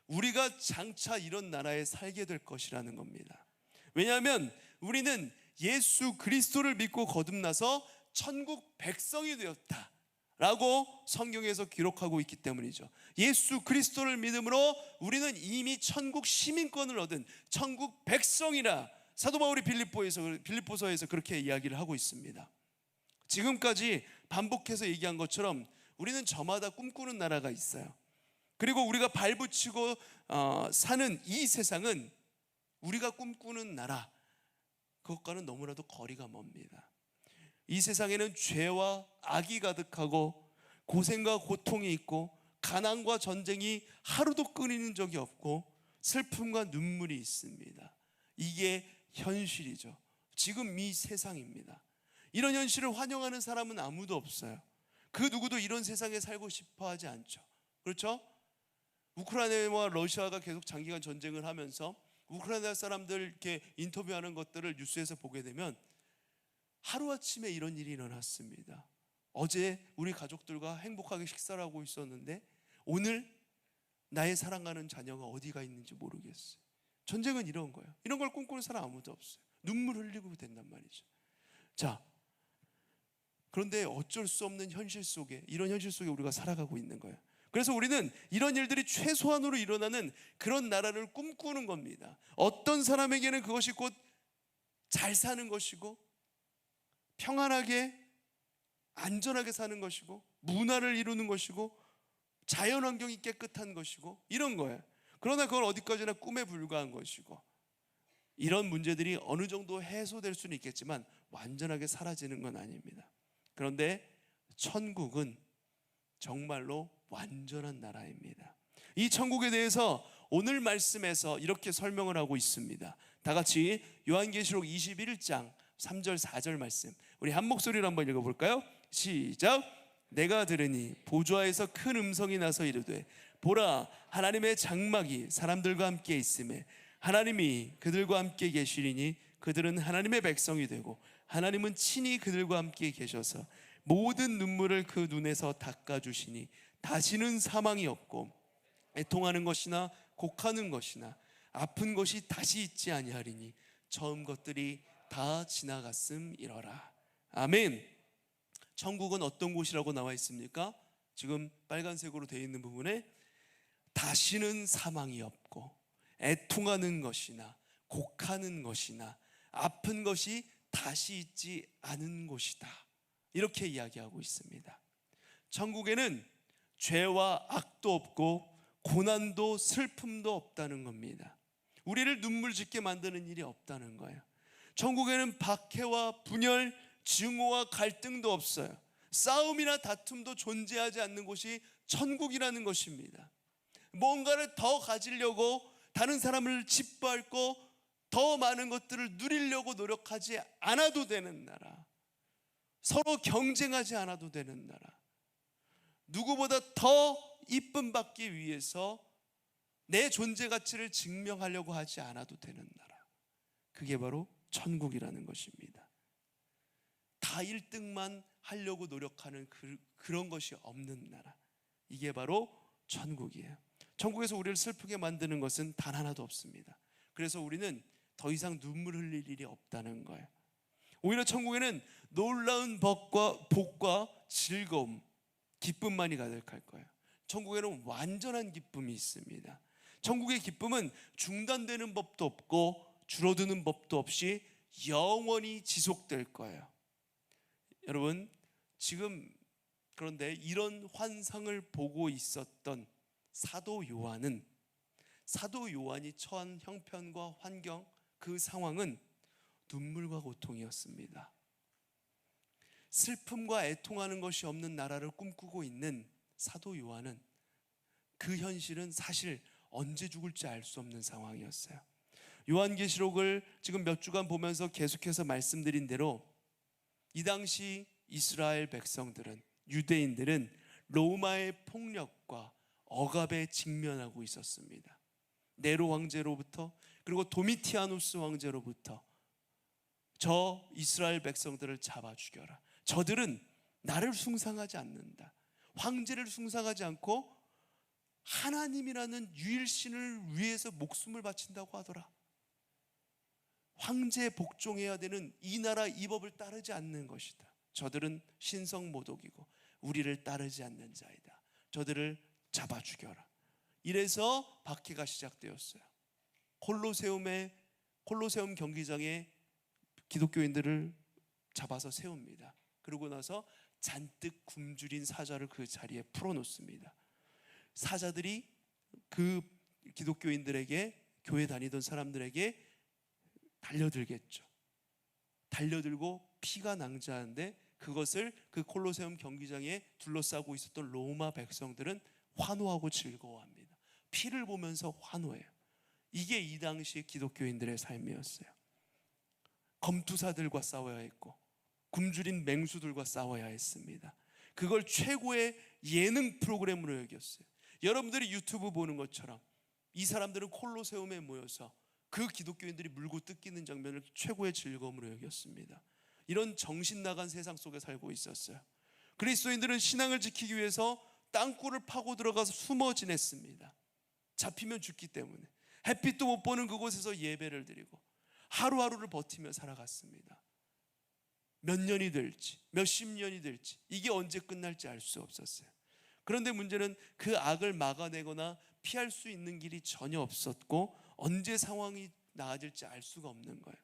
우리가 장차 이런 나라에 살게 될 것이라는 겁니다. 왜냐하면 우리는 예수 그리스도를 믿고 거듭나서 천국 백성이 되었다 라고 성경에서 기록하고 있기 때문이죠. 예수 그리스도를 믿음으로 우리는 이미 천국 시민권을 얻은 천국 백성이라 사도 바울이 빌립보서에서 그렇게 이야기를 하고 있습니다. 지금까지 반복해서 얘기한 것처럼 우리는 저마다 꿈꾸는 나라가 있어요. 그리고 우리가 발붙이고 사는 이 세상은 우리가 꿈꾸는 나라, 그것과는 너무나도 거리가 멉니다. 이 세상에는 죄와 악이 가득하고 고생과 고통이 있고 가난과 전쟁이 하루도 끊이는 적이 없고 슬픔과 눈물이 있습니다. 이게 현실이죠. 지금 이 세상입니다. 이런 현실을 환영하는 사람은 아무도 없어요. 그 누구도 이런 세상에 살고 싶어 하지 않죠. 그렇죠? 우크라이나와 러시아가 계속 장기간 전쟁을 하면서 우크라이나 사람들 이렇게 인터뷰하는 것들을 뉴스에서 보게 되면 하루아침에 이런 일이 일어났습니다. 어제 우리 가족들과 행복하게 식사를 하고 있었는데 오늘 나의 사랑하는 자녀가 어디가 있는지 모르겠어요. 전쟁은 이런 거예요. 이런 걸 꿈꾸는 사람 아무도 없어요. 눈물 흘리고 된단 말이죠. 자, 그런데 어쩔 수 없는 현실 속에, 이런 현실 속에 우리가 살아가고 있는 거예요. 그래서 우리는 이런 일들이 최소한으로 일어나는 그런 나라를 꿈꾸는 겁니다. 어떤 사람에게는 그것이 곧 잘 사는 것이고 평안하게 안전하게 사는 것이고 문화를 이루는 것이고 자연환경이 깨끗한 것이고 이런 거예요. 그러나 그건 어디까지나 꿈에 불과한 것이고 이런 문제들이 어느 정도 해소될 수는 있겠지만 완전하게 사라지는 건 아닙니다. 그런데 천국은 정말로 완전한 나라입니다. 이 천국에 대해서 오늘 말씀에서 이렇게 설명을 하고 있습니다. 다 같이 요한계시록 21장 3절 4절 말씀 우리 한 목소리로 한번 읽어볼까요? 시작. 내가 들으니 보좌에서 큰 음성이 나서 이르되 보라 하나님의 장막이 사람들과 함께 있음에 하나님이 그들과 함께 계시리니 그들은 하나님의 백성이 되고 하나님은 친히 그들과 함께 계셔서 모든 눈물을 그 눈에서 닦아주시니 다시는 사망이 없고 애통하는 것이나 곡하는 것이나 아픈 것이 다시 있지 아니하리니 처음 것들이 다 지나갔음이러라. 아멘. 천국은 어떤 곳이라고 나와 있습니까? 지금 빨간색으로 되어 있는 부분에 다시는 사망이 없고 애통하는 것이나 곡하는 것이나 아픈 것이 다시 있지 않은 곳이다. 이렇게 이야기하고 있습니다. 천국에는 죄와 악도 없고 고난도 슬픔도 없다는 겁니다. 우리를 눈물 짓게 만드는 일이 없다는 거예요. 천국에는 박해와 분열, 증오와 갈등도 없어요. 싸움이나 다툼도 존재하지 않는 곳이 천국이라는 것입니다. 뭔가를 더 가지려고 다른 사람을 짓밟고 더 많은 것들을 누리려고 노력하지 않아도 되는 나라, 서로 경쟁하지 않아도 되는 나라, 누구보다 더 이쁨 받기 위해서 내 존재 가치를 증명하려고 하지 않아도 되는 나라, 그게 바로 천국이라는 것입니다. 다 1등만 하려고 노력하는 그런 것이 없는 나라, 이게 바로 천국이에요. 천국에서 우리를 슬프게 만드는 것은 단 하나도 없습니다. 그래서 우리는 더 이상 눈물 흘릴 일이 없다는 거예요. 오히려 천국에는 놀라운 복과 즐거움, 기쁨만이 가득할 거예요. 천국에는 완전한 기쁨이 있습니다. 천국의 기쁨은 중단되는 법도 없고 줄어드는 법도 없이 영원히 지속될 거예요. 여러분, 지금 그런데 이런 환상을 보고 있었던 사도 요한이 처한 형편과 환경, 그 상황은 눈물과 고통이었습니다. 슬픔과 애통하는 것이 없는 나라를 꿈꾸고 있는 사도 요한은 그 현실은 사실 언제 죽을지 알 수 없는 상황이었어요. 요한계시록을 지금 몇 주간 보면서 계속해서 말씀드린 대로 이 당시 이스라엘 백성들은, 유대인들은 로마의 폭력과 억압에 직면하고 있었습니다. 네로 황제로부터, 그리고 도미티아누스 황제로부터 저 이스라엘 백성들을 잡아 죽여라. 저들은 나를 숭상하지 않는다. 황제를 숭상하지 않고 하나님이라는 유일신을 위해서 목숨을 바친다고 하더라. 황제에 복종해야 되는 이 나라 이 법을 따르지 않는 것이다. 저들은 신성모독이고 우리를 따르지 않는 자이다. 저들을 잡아 죽여라. 이래서 박해가 시작되었어요. 콜로세움 경기장에 기독교인들을 잡아서 세웁니다. 그러고 나서 잔뜩 굶주린 사자를 그 자리에 풀어놓습니다. 사자들이 그 기독교인들에게, 교회 다니던 사람들에게 달려들겠죠. 달려들고 피가 낭자한데 그것을 그 콜로세움 경기장에 둘러싸고 있었던 로마 백성들은 환호하고 즐거워합니다. 피를 보면서 환호해요. 이게 이 당시 기독교인들의 삶이었어요. 검투사들과 싸워야 했고 굶주린 맹수들과 싸워야 했습니다. 그걸 최고의 예능 프로그램으로 여겼어요. 여러분들이 유튜브 보는 것처럼 이 사람들은 콜로세움에 모여서 그 기독교인들이 물고 뜯기는 장면을 최고의 즐거움으로 여겼습니다. 이런 정신 나간 세상 속에 살고 있었어요. 그리스도인들은 신앙을 지키기 위해서 땅굴을 파고 들어가서 숨어 지냈습니다. 잡히면 죽기 때문에 햇빛도 못 보는 그곳에서 예배를 드리고 하루하루를 버티며 살아갔습니다. 몇 년이 될지, 몇십 년이 될지, 이게 언제 끝날지 알 수 없었어요. 그런데 문제는 그 악을 막아내거나 피할 수 있는 길이 전혀 없었고 언제 상황이 나아질지 알 수가 없는 거예요.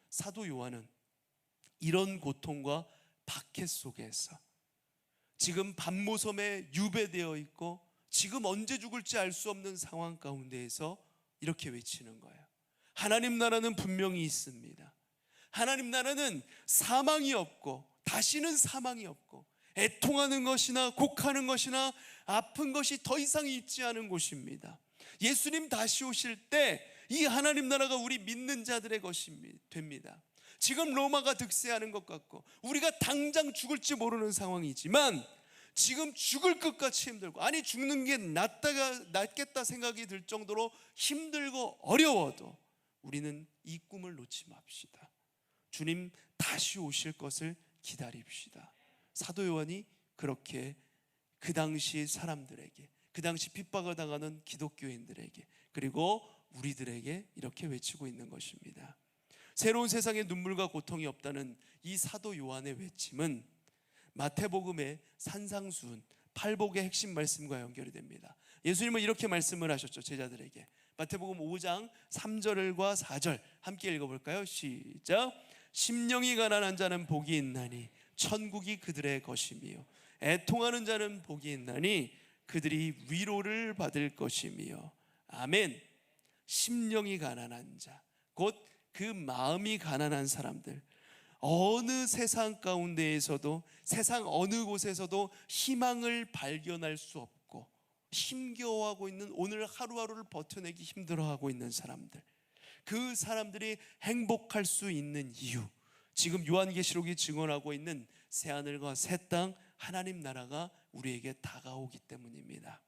사도 요한은 이런 고통과 박해 속에서 지금 반모섬에 유배되어 있고 지금 언제 죽을지 알 수 없는 상황 가운데에서 이렇게 외치는 거예요. 하나님 나라는 분명히 있습니다. 하나님 나라는 사망이 없고 다시는 사망이 없고 애통하는 것이나 곡하는 것이나 아픈 것이 더 이상 있지 않은 곳입니다. 예수님 다시 오실 때 이 하나님 나라가 우리 믿는 자들의 것이 됩니다. 지금 로마가 득세하는 것 같고 우리가 당장 죽을지 모르는 상황이지만 지금 죽을 것 같이 힘들고, 아니 죽는 게 낫겠다 생각이 들 정도로 힘들고 어려워도 우리는 이 꿈을 놓지 맙시다. 주님 다시 오실 것을 기다립시다. 사도 요한이 그렇게 그 당시 사람들에게, 그 당시 핍박을 당하는 기독교인들에게, 그리고 우리들에게 이렇게 외치고 있는 것입니다. 새로운 세상에 눈물과 고통이 없다는 이 사도 요한의 외침은 마태복음의 산상수훈 팔복의 핵심 말씀과 연결이 됩니다. 예수님은 이렇게 말씀을 하셨죠. 제자들에게 마태복음 5장 3절과 4절 함께 읽어볼까요? 시작. 심령이 가난한 자는 복이 있나니 천국이 그들의 것이며 애통하는 자는 복이 있나니 그들이 위로를 받을 것이며. 아멘. 심령이 가난한 자, 곧 그 마음이 가난한 사람들, 어느 세상 가운데에서도, 세상 어느 곳에서도 희망을 발견할 수 없고 힘겨워하고 있는, 오늘 하루하루를 버텨내기 힘들어하고 있는 사람들, 그 사람들이 행복할 수 있는 이유, 지금 요한계시록이 증언하고 있는 새하늘과 새 땅, 하나님 나라가 우리에게 다가오기 때문입니다.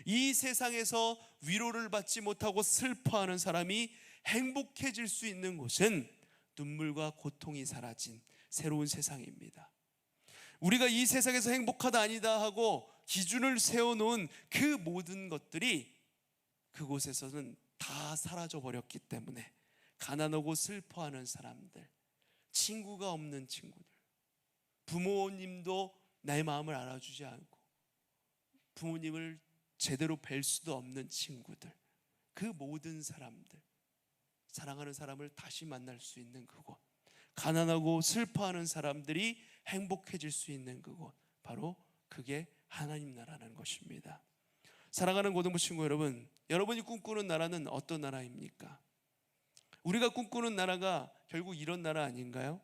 이 세상에서 위로를 받지 못하고 슬퍼하는 사람이 행복해질 수 있는 곳은 눈물과 고통이 사라진 새로운 세상입니다. 우리가 이 세상에서 행복하다 아니다 하고 기준을 세워놓은 그 모든 것들이 그곳에서는 다 사라져 버렸기 때문에 가난하고 슬퍼하는 사람들, 친구가 없는 친구들, 부모님도 나의 마음을 알아주지 않고 부모님을 제대로 뵐 수도 없는 친구들, 그 모든 사람들, 사랑하는 사람을 다시 만날 수 있는 그곳, 가난하고 슬퍼하는 사람들이 행복해질 수 있는 그곳, 바로 그게 하나님 나라라는 것입니다. 사랑하는 고등부 친구 여러분, 여러분이 꿈꾸는 나라는 어떤 나라입니까? 우리가 꿈꾸는 나라가 결국 이런 나라 아닌가요?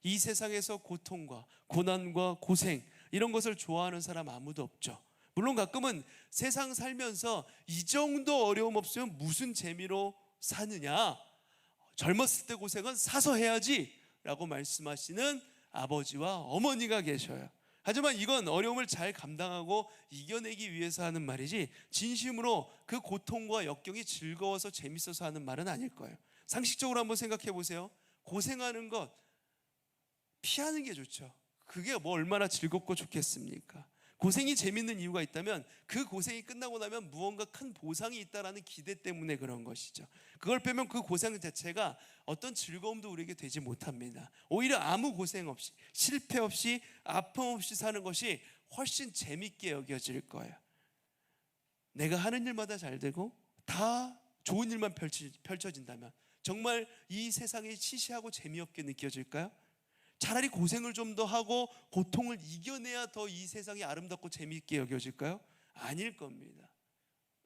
이 세상에서 고통과 고난과 고생 이런 것을 좋아하는 사람 아무도 없죠. 물론 가끔은 세상 살면서 이 정도 어려움 없으면 무슨 재미로 사느냐, 젊었을 때 고생은 사서 해야지 라고 말씀하시는 아버지와 어머니가 계셔요. 하지만 이건 어려움을 잘 감당하고 이겨내기 위해서 하는 말이지 진심으로 그 고통과 역경이 즐거워서 재밌어서 하는 말은 아닐 거예요. 상식적으로 한번 생각해 보세요. 고생하는 것 피하는 게 좋죠. 그게 뭐 얼마나 즐겁고 좋겠습니까? 고생이 재밌는 이유가 있다면 그 고생이 끝나고 나면 무언가 큰 보상이 있다라는 기대 때문에 그런 것이죠. 그걸 빼면 그 고생 자체가 어떤 즐거움도 우리에게 되지 못합니다. 오히려 아무 고생 없이, 실패 없이, 아픔 없이 사는 것이 훨씬 재밌게 여겨질 거예요. 내가 하는 일마다 잘 되고 다 좋은 일만 펼쳐진다면 정말 이 세상이 시시하고 재미없게 느껴질까요? 차라리 고생을 좀 더 하고 고통을 이겨내야 더 이 세상이 아름답고 재미있게 여겨질까요? 아닐 겁니다.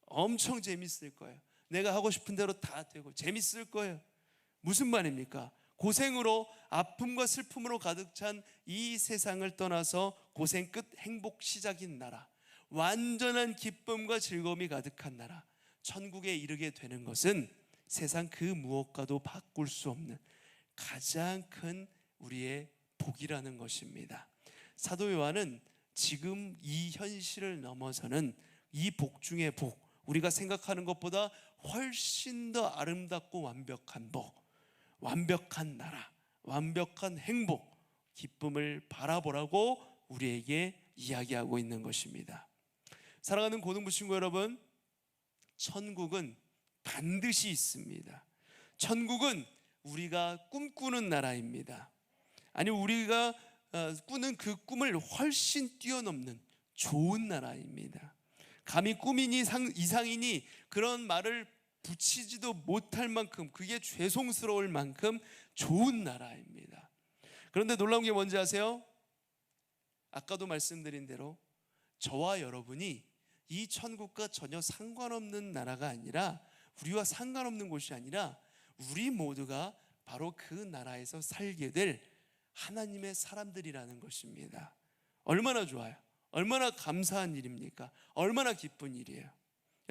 엄청 재밌을 거예요. 내가 하고 싶은 대로 다 되고 재밌을 거예요. 무슨 말입니까? 고생으로 아픔과 슬픔으로 가득 찬 이 세상을 떠나서 고생 끝 행복 시작인 나라, 완전한 기쁨과 즐거움이 가득한 나라, 천국에 이르게 되는 것은 세상 그 무엇과도 바꿀 수 없는 가장 큰 우리의 복이라는 것입니다. 사도 요한은 지금 이 현실을 넘어서는 이 복 중의 복, 우리가 생각하는 것보다 훨씬 더 아름답고 완벽한 복, 완벽한 나라, 완벽한 행복, 기쁨을 바라보라고 우리에게 이야기하고 있는 것입니다. 사랑하는 고등부 친구 여러분, 천국은 반드시 있습니다. 천국은 우리가 꿈꾸는 나라입니다. 아니, 우리가 꾸는 그 꿈을 훨씬 뛰어넘는 좋은 나라입니다. 감히 꿈이니 이상이니 그런 말을 붙이지도 못할 만큼, 그게 죄송스러울 만큼 좋은 나라입니다. 그런데 놀라운 게 뭔지 아세요? 아까도 말씀드린 대로 저와 여러분이 이 천국과 전혀 상관없는 나라가 아니라, 우리와 상관없는 곳이 아니라 우리 모두가 바로 그 나라에서 살게 될 하나님의 사람들이라는 것입니다. 얼마나 좋아요. 얼마나 감사한 일입니까? 얼마나 기쁜 일이에요.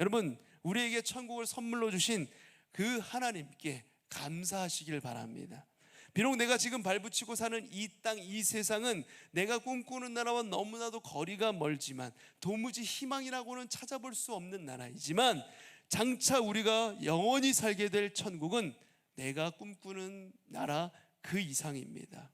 여러분, 우리에게 천국을 선물로 주신 그 하나님께 감사하시길 바랍니다. 비록 내가 지금 발붙이고 사는 이 땅, 이 세상은 내가 꿈꾸는 나라와 너무나도 거리가 멀지만 도무지 희망이라고는 찾아볼 수 없는 나라이지만, 장차 우리가 영원히 살게 될 천국은 내가 꿈꾸는 나라 그 이상입니다.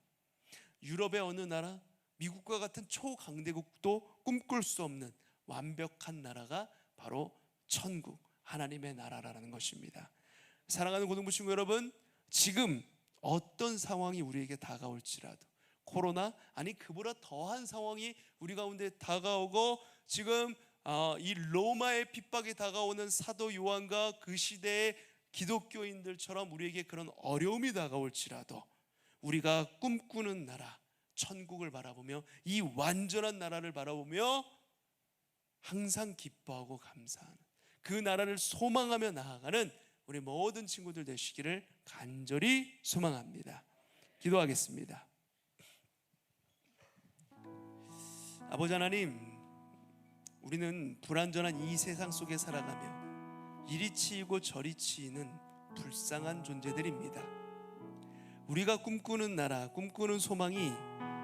유럽의 어느 나라, 미국과 같은 초강대국도 꿈꿀 수 없는 완벽한 나라가 바로 천국, 하나님의 나라라는 것입니다. 사랑하는 고등부 친구 여러분, 지금 어떤 상황이 우리에게 다가올지라도, 코로나 아니 그보다 더한 상황이 우리 가운데 다가오고, 지금 이 로마의 핍박이 다가오는 사도 요한과 그 시대의 기독교인들처럼 우리에게 그런 어려움이 다가올지라도 우리가 꿈꾸는 나라, 천국을 바라보며, 이 완전한 나라를 바라보며 항상 기뻐하고 감사하는, 그 나라를 소망하며 나아가는 우리 모든 친구들 되시기를 간절히 소망합니다. 기도하겠습니다. 아버지 하나님, 우리는 불완전한 이 세상 속에 살아가며 이리 치이고 저리 치이는 불쌍한 존재들입니다. 우리가 꿈꾸는 나라, 꿈꾸는 소망이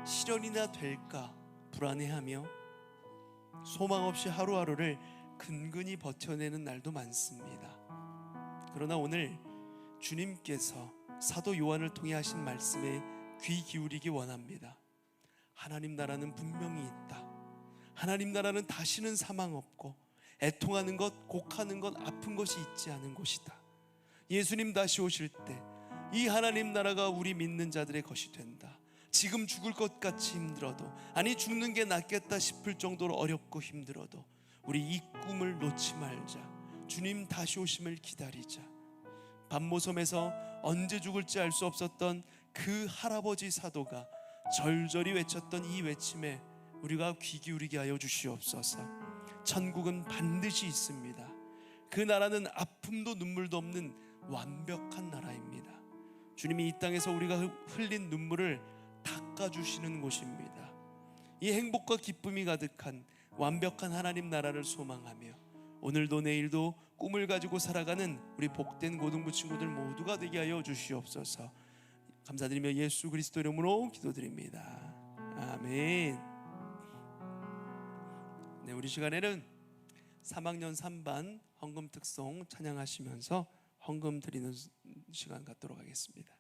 실현이나 될까 불안해하며 소망 없이 하루하루를 근근히 버텨내는 날도 많습니다. 그러나 오늘 주님께서 사도 요한을 통해 하신 말씀에 귀 기울이기 원합니다. 하나님 나라는 분명히 있다. 하나님 나라는 다시는 사망 없고 애통하는 것, 곡하는 것, 아픈 것이 있지 않은 곳이다. 예수님 다시 오실 때 이 하나님 나라가 우리 믿는 자들의 것이 된다. 지금 죽을 것 같이 힘들어도, 아니 죽는 게 낫겠다 싶을 정도로 어렵고 힘들어도 우리 이 꿈을 놓지 말자. 주님 다시 오심을 기다리자. 밤모섬에서 언제 죽을지 알 수 없었던 그 할아버지 사도가 절절히 외쳤던 이 외침에 우리가 귀 기울이게 하여 주시옵소서. 천국은 반드시 있습니다. 그 나라는 아픔도 눈물도 없는 완벽한 나라입니다. 주님이 이 땅에서 우리가 흘린 눈물을 닦아주시는 곳입니다. 이 행복과 기쁨이 가득한 완벽한 하나님 나라를 소망하며 오늘도 내일도 꿈을 가지고 살아가는 우리 복된 고등부 친구들 모두가 되게 하여 주시옵소서. 감사드리며 예수 그리스도 이름으로 기도드립니다. 아멘. 네, 우리 시간에는 3학년 3반 헌금 특송 찬양하시면서 헌금 드리는 시간 갖도록 하겠습니다.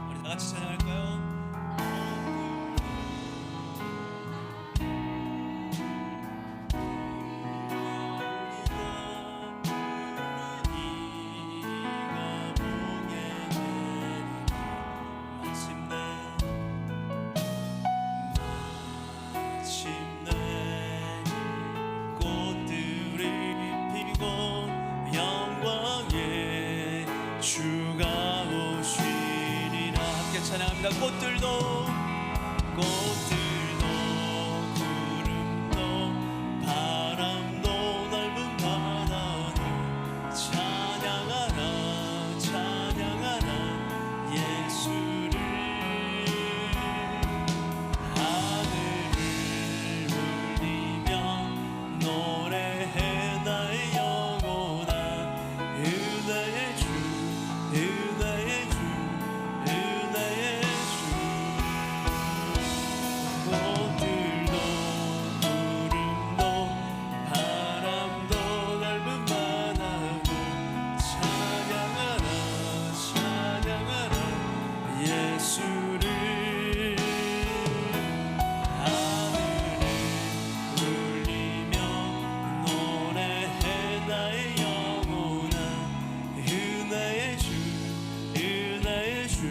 우리 다 같이 찬양할까요? 찬양합니다. 꽃들도 구름도 바람도 넓은 바다도 찬양하라 찬양하라 예수를 하늘을 울리며 노래해 나의 영혼아 은혜의 주 은혜의 주 은혜의 꽃들도 구름도 바람도 넓은 바다도 찬양하라 찬양하라 예수를 하늘을 울리며 노래해 나의 영혼아 은혜의 주 은혜의 주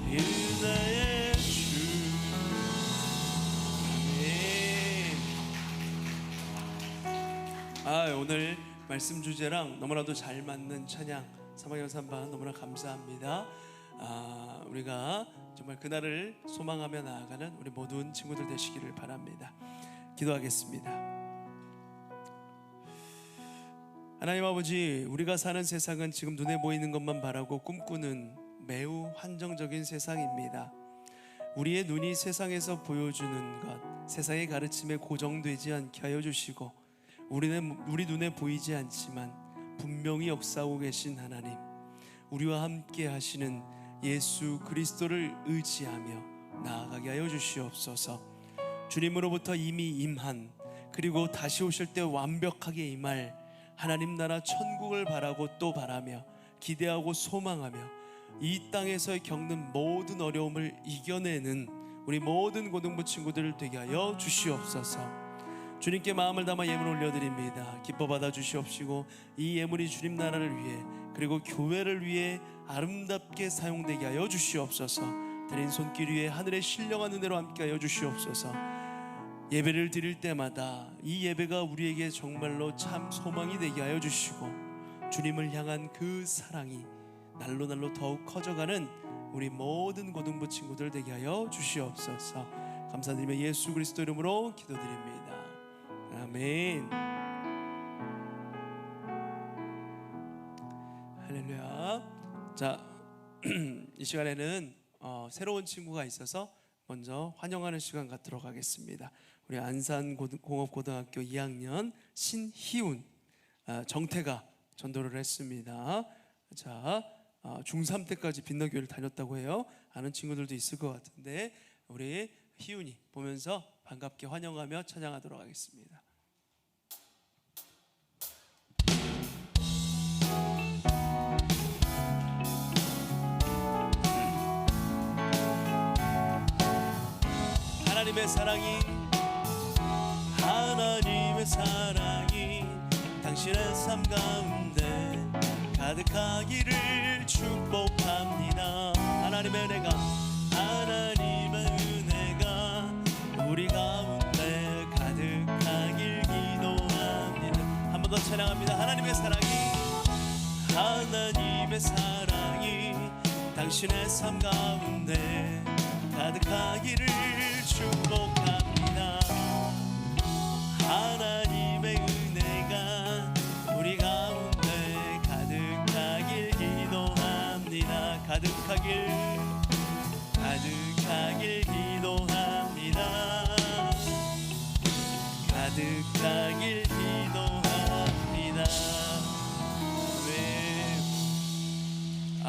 은혜의 주. 아멘. 오늘 말씀 주제랑 너무나도 잘 맞는 찬양 3학년 3반 너무나 감사합니다. 우리가 정말 그날을 소망하며 나아가는 우리 모든 친구들 되시기를 바랍니다. 기도하겠습니다. 하나님 아버지, 우리가 사는 세상은 지금 눈에 보이는 것만 바라고 꿈꾸는 매우 한정적인 세상입니다. 우리의 눈이 세상에서 보여주는 것, 세상의 가르침에 고정되지 않게 하여 주시고 우리 눈에 보이지 않지만 분명히 역사하고 계신 하나님, 우리와 함께 하시는 예수 그리스도를 의지하며 나아가게 하여 주시옵소서. 주님으로부터 이미 임한, 그리고 다시 오실 때 완벽하게 임할 하나님 나라 천국을 바라고 또 바라며 기대하고 소망하며 이 땅에서 겪는 모든 어려움을 이겨내는 우리 모든 고등부 친구들 되게 하여 주시옵소서. 주님께 마음을 담아 예물 올려드립니다. 기뻐 받아 주시옵시고 이 예물이 주님 나라를 위해 그리고 교회를 위해 아름답게 사용되게 하여 주시옵소서. 드린 손길 위에 하늘의 신령한 은혜로 함께 하여 주시옵소서. 예배를 드릴 때마다 이 예배가 우리에게 정말로 참 소망이 되게 하여 주시고 주님을 향한 그 사랑이 날로 날로 더욱 커져가는 우리 모든 고등부 친구들 되게 하여 주시옵소서. 감사드리며 예수 그리스도 이름으로 기도드립니다. 아멘. 할렐루야. 자, 이 시간에는 새로운 친구가 있어서 먼저 환영하는 시간 갖도록 하겠습니다. 우리 안산공업고등학교 2학년 신희운 정태가 전도를 했습니다. 자, 중3 때까지 빛나교회를 다녔다고 해요. 아는 친구들도 있을 것 같은데 우리 희운이 보면서 반갑게 환영하며 찬양하도록 하겠습니다. 하나님의 사랑이 당신의 삶 가운데 가득하기를 축복합니다. 하나님의 은혜가 우리 가운데 가득하길 기도합니다. 한 번 더 찬양합니다. 하나님의 사랑이 당신의 삶 가운데 가득하기를 축복합니다. 하나님의 은혜가 우리 가운데 가득하길 기도합니다. 가득하길 기도합니다. 가득하길 기도합니다.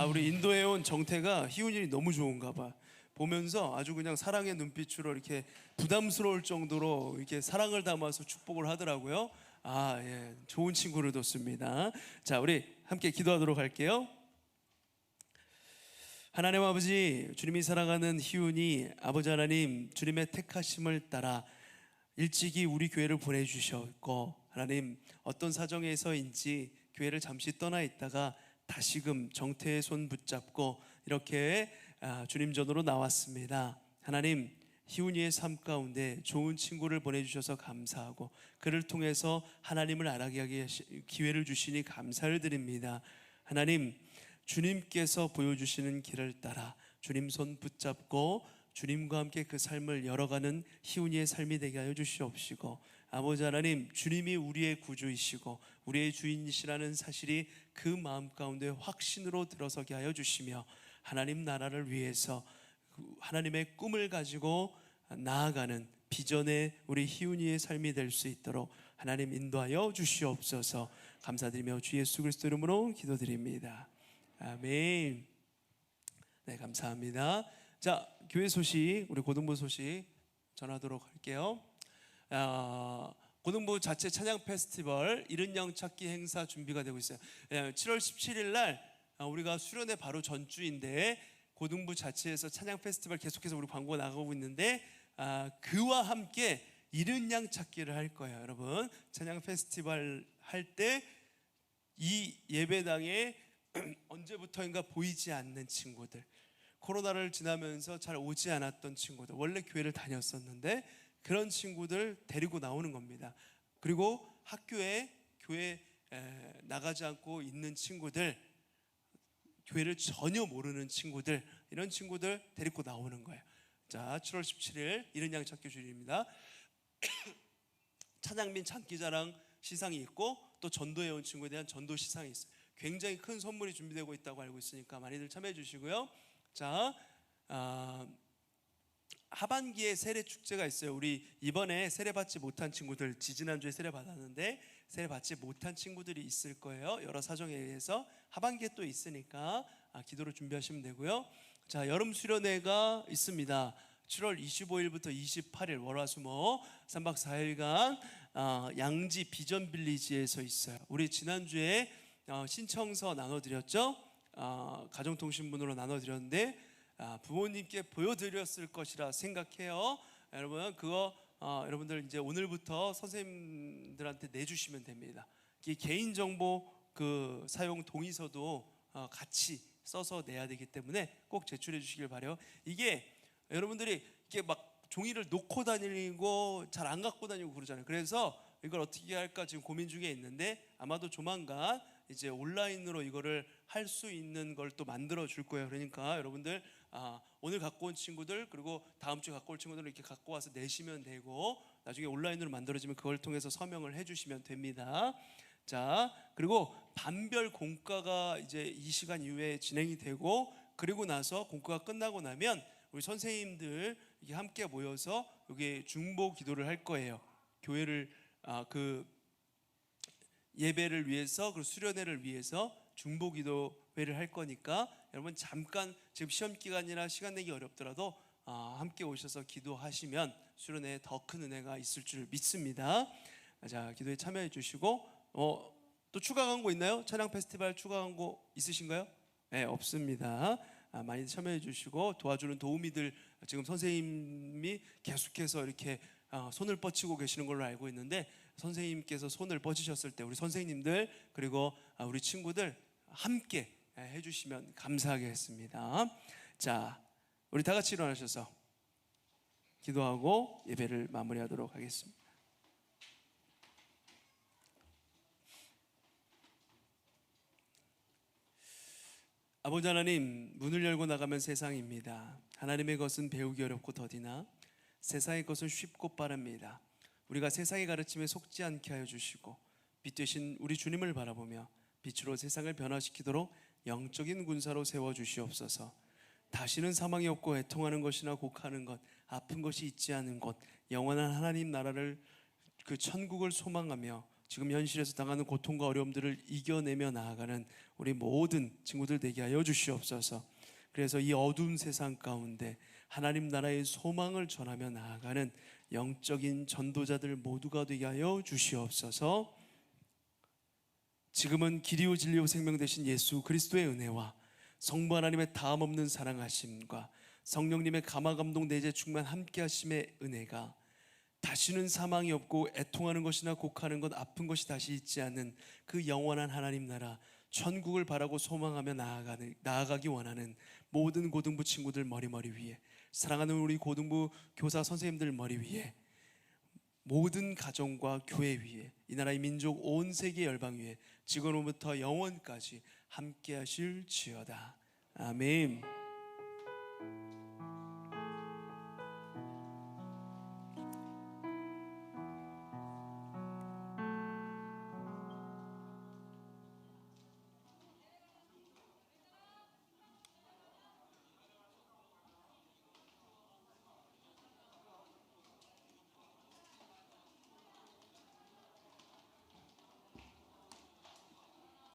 우리 인도에 온 정태가 희운이 너무 좋은가 봐. 보면서 아주 그냥 사랑의 눈빛으로 이렇게 부담스러울 정도로 이렇게 사랑을 담아서 축복을 하더라고요. 예, 좋은 친구를 뒀습니다. 자, 우리 함께 기도하도록 할게요. 하나님 아버지, 주님이 사랑하는 희운이 아버지 하나님, 주님의 택하심을 따라 일찍이 우리 교회를 보내주셨고, 하나님 어떤 사정에서인지 교회를 잠시 떠나 있다가 다시금 정태의 손 붙잡고 이렇게 주님 전으로 나왔습니다. 하나님, 희훈이의 삶 가운데 좋은 친구를 보내주셔서 감사하고 그를 통해서 하나님을 알아가게 하게 기회를 주시니 감사를 드립니다. 하나님, 주님께서 보여주시는 길을 따라 주님 손 붙잡고 주님과 함께 그 삶을 열어가는 희훈이의 삶이 되게 하여 주시옵시고, 아버지 하나님, 주님이 우리의 구주이시고 우리의 주인이시라는 사실이 그 마음 가운데 확신으로 들어서게 하여 주시며, 하나님 나라를 위해서 하나님의 꿈을 가지고 나아가는 비전의 우리 희훈이의 삶이 될 수 있도록 하나님 인도하여 주시옵소서. 감사드리며 주 예수 그리스도 이름으로 기도드립니다. 아멘. 네, 감사합니다. 자, 교회 소식, 우리 고등부 소식 전하도록 할게요. 고등부 자체 찬양 페스티벌 이른 양 찾기 행사 준비가 되고 있어요. 7월 17일 날 우리가 수련회 바로 전주인데 고등부 자체에서 찬양 페스티벌 계속해서 우리 광고 나가고 있는데 그와 함께 이른 양 찾기를 할 거예요. 여러분, 찬양 페스티벌 할 때 이 예배당에 언제부터인가 보이지 않는 친구들, 코로나를 지나면서 잘 오지 않았던 친구들, 원래 교회를 다녔었는데 그런 친구들 데리고 나오는 겁니다. 그리고 학교에 교회 나가지 않고 있는 친구들, 교회를 전혀 모르는 친구들, 이런 친구들 데리고 나오는 거예요. 자, 7월 17일 이른 양 찾기 주일입니다. 찬양 및 장기자랑 시상이 있고 또 전도해 온 친구에 대한 전도 시상이 있어요. 굉장히 큰 선물이 준비되고 있다고 알고 있으니까 많이들 참여해 주시고요. 자, 하반기에 세례 축제가 있어요. 우리 이번에 세례 받지 못한 친구들, 지지난주에 세례 받았는데 세례 받지 못한 친구들이 있을 거예요. 여러 사정에 의해서 하반기에 또 있으니까 기도를 준비하시면 되고요. 자, 여름 수련회가 있습니다. 7월 25일부터 28일 월화수목 3박 4일간 양지 비전 빌리지에서 있어요. 우리 지난주에 신청서 나눠드렸죠. 가정통신문으로 나눠드렸는데 부모님께 보여드렸을 것이라 생각해요. 여러분, 그거 여러분들 이제 오늘부터 선생님들한테 내주시면 됩니다. 이 개인정보 그 사용 동의서도 같이 써서 내야 되기 때문에 꼭 제출해 주시길 바라요. 이게 여러분들이 이렇게 막 종이를 놓고 다니고 잘 안 갖고 다니고 그러잖아요. 그래서 이걸 어떻게 할까 지금 고민 중에 있는데 아마도 조만간 이제 온라인으로 이거를 할 수 있는 걸 또 만들어 줄 거예요. 그러니까 여러분들 오늘 갖고 온 친구들, 그리고 다음 주에 갖고 올 친구들을 이렇게 갖고 와서 내시면 되고, 나중에 온라인으로 만들어지면 그걸 통해서 서명을 해주시면 됩니다. 자, 그리고 반별 공과가 이제 이 시간 이후에 진행이 되고, 그리고 나서 공과가 끝나고 나면 우리 선생님들 이렇게 함께 모여서 여기 중보 기도를 할 거예요. 교회를 그 예배를 위해서, 그 수련회를 위해서 중보 기도회를 할 거니까 여러분 잠깐 지금 시험 기간이라 시간 내기 어렵더라도 함께 오셔서 기도하시면 수련회에 더 큰 은혜가 있을 줄 믿습니다. 자, 기도에 참여해 주시고 또 추가 광고 있나요? 찬양 페스티벌 추가 광고 있으신가요? 네, 없습니다. 많이 참여해 주시고 도와주는 도우미들 지금 선생님이 계속해서 이렇게 손을 뻗치고 계시는 걸로 알고 있는데 선생님께서 손을 뻗으셨을 때 우리 선생님들 그리고 우리 친구들 함께 해주시면 감사하겠습니다. 자, 우리 다 같이 일어나셔서 기도하고 예배를 마무리하도록 하겠습니다. 아버지 하나님, 문을 열고 나가면 세상입니다. 하나님의 것은 배우기 어렵고 더디나 세상의 것은 쉽고 빠릅니다. 우리가 세상의 가르침에 속지 않게 하여 주시고 빛 되신 우리 주님을 바라보며 빛으로 세상을 변화시키도록 영적인 군사로 세워 주시옵소서. 다시는 사망이 없고 애통하는 것이나 곡하는 것, 아픈 것이 있지 않은 곳, 영원한 하나님 나라를 그 천국을 소망하며 지금 현실에서 당하는 고통과 어려움들을 이겨내며 나아가는 우리 모든 친구들 되게 하여 주시옵소서. 그래서 이 어두운 세상 가운데 하나님 나라의 소망을 전하며 나아가는 영적인 전도자들 모두가 되게 하여 주시옵소서. 지금은 길이요 진리요 생명 되신 예수 그리스도의 은혜와 성부 하나님의 다함없는 사랑하심과 성령님의 감화감동 내재 충만 함께하심의 은혜가 다시는 사망이 없고 애통하는 것이나 곡하는 것 아픈 것이 다시 있지 않는 그 영원한 하나님 나라 천국을 바라고 소망하며 나아가기 원하는 모든 고등부 친구들 머리 위에, 사랑하는 우리 고등부 교사 선생님들 머리 위에, 모든 가정과 교회 위에, 이 나라의 민족 온 세계 열방 위에 지금부터 영원까지 함께 하실지어다. 아멘.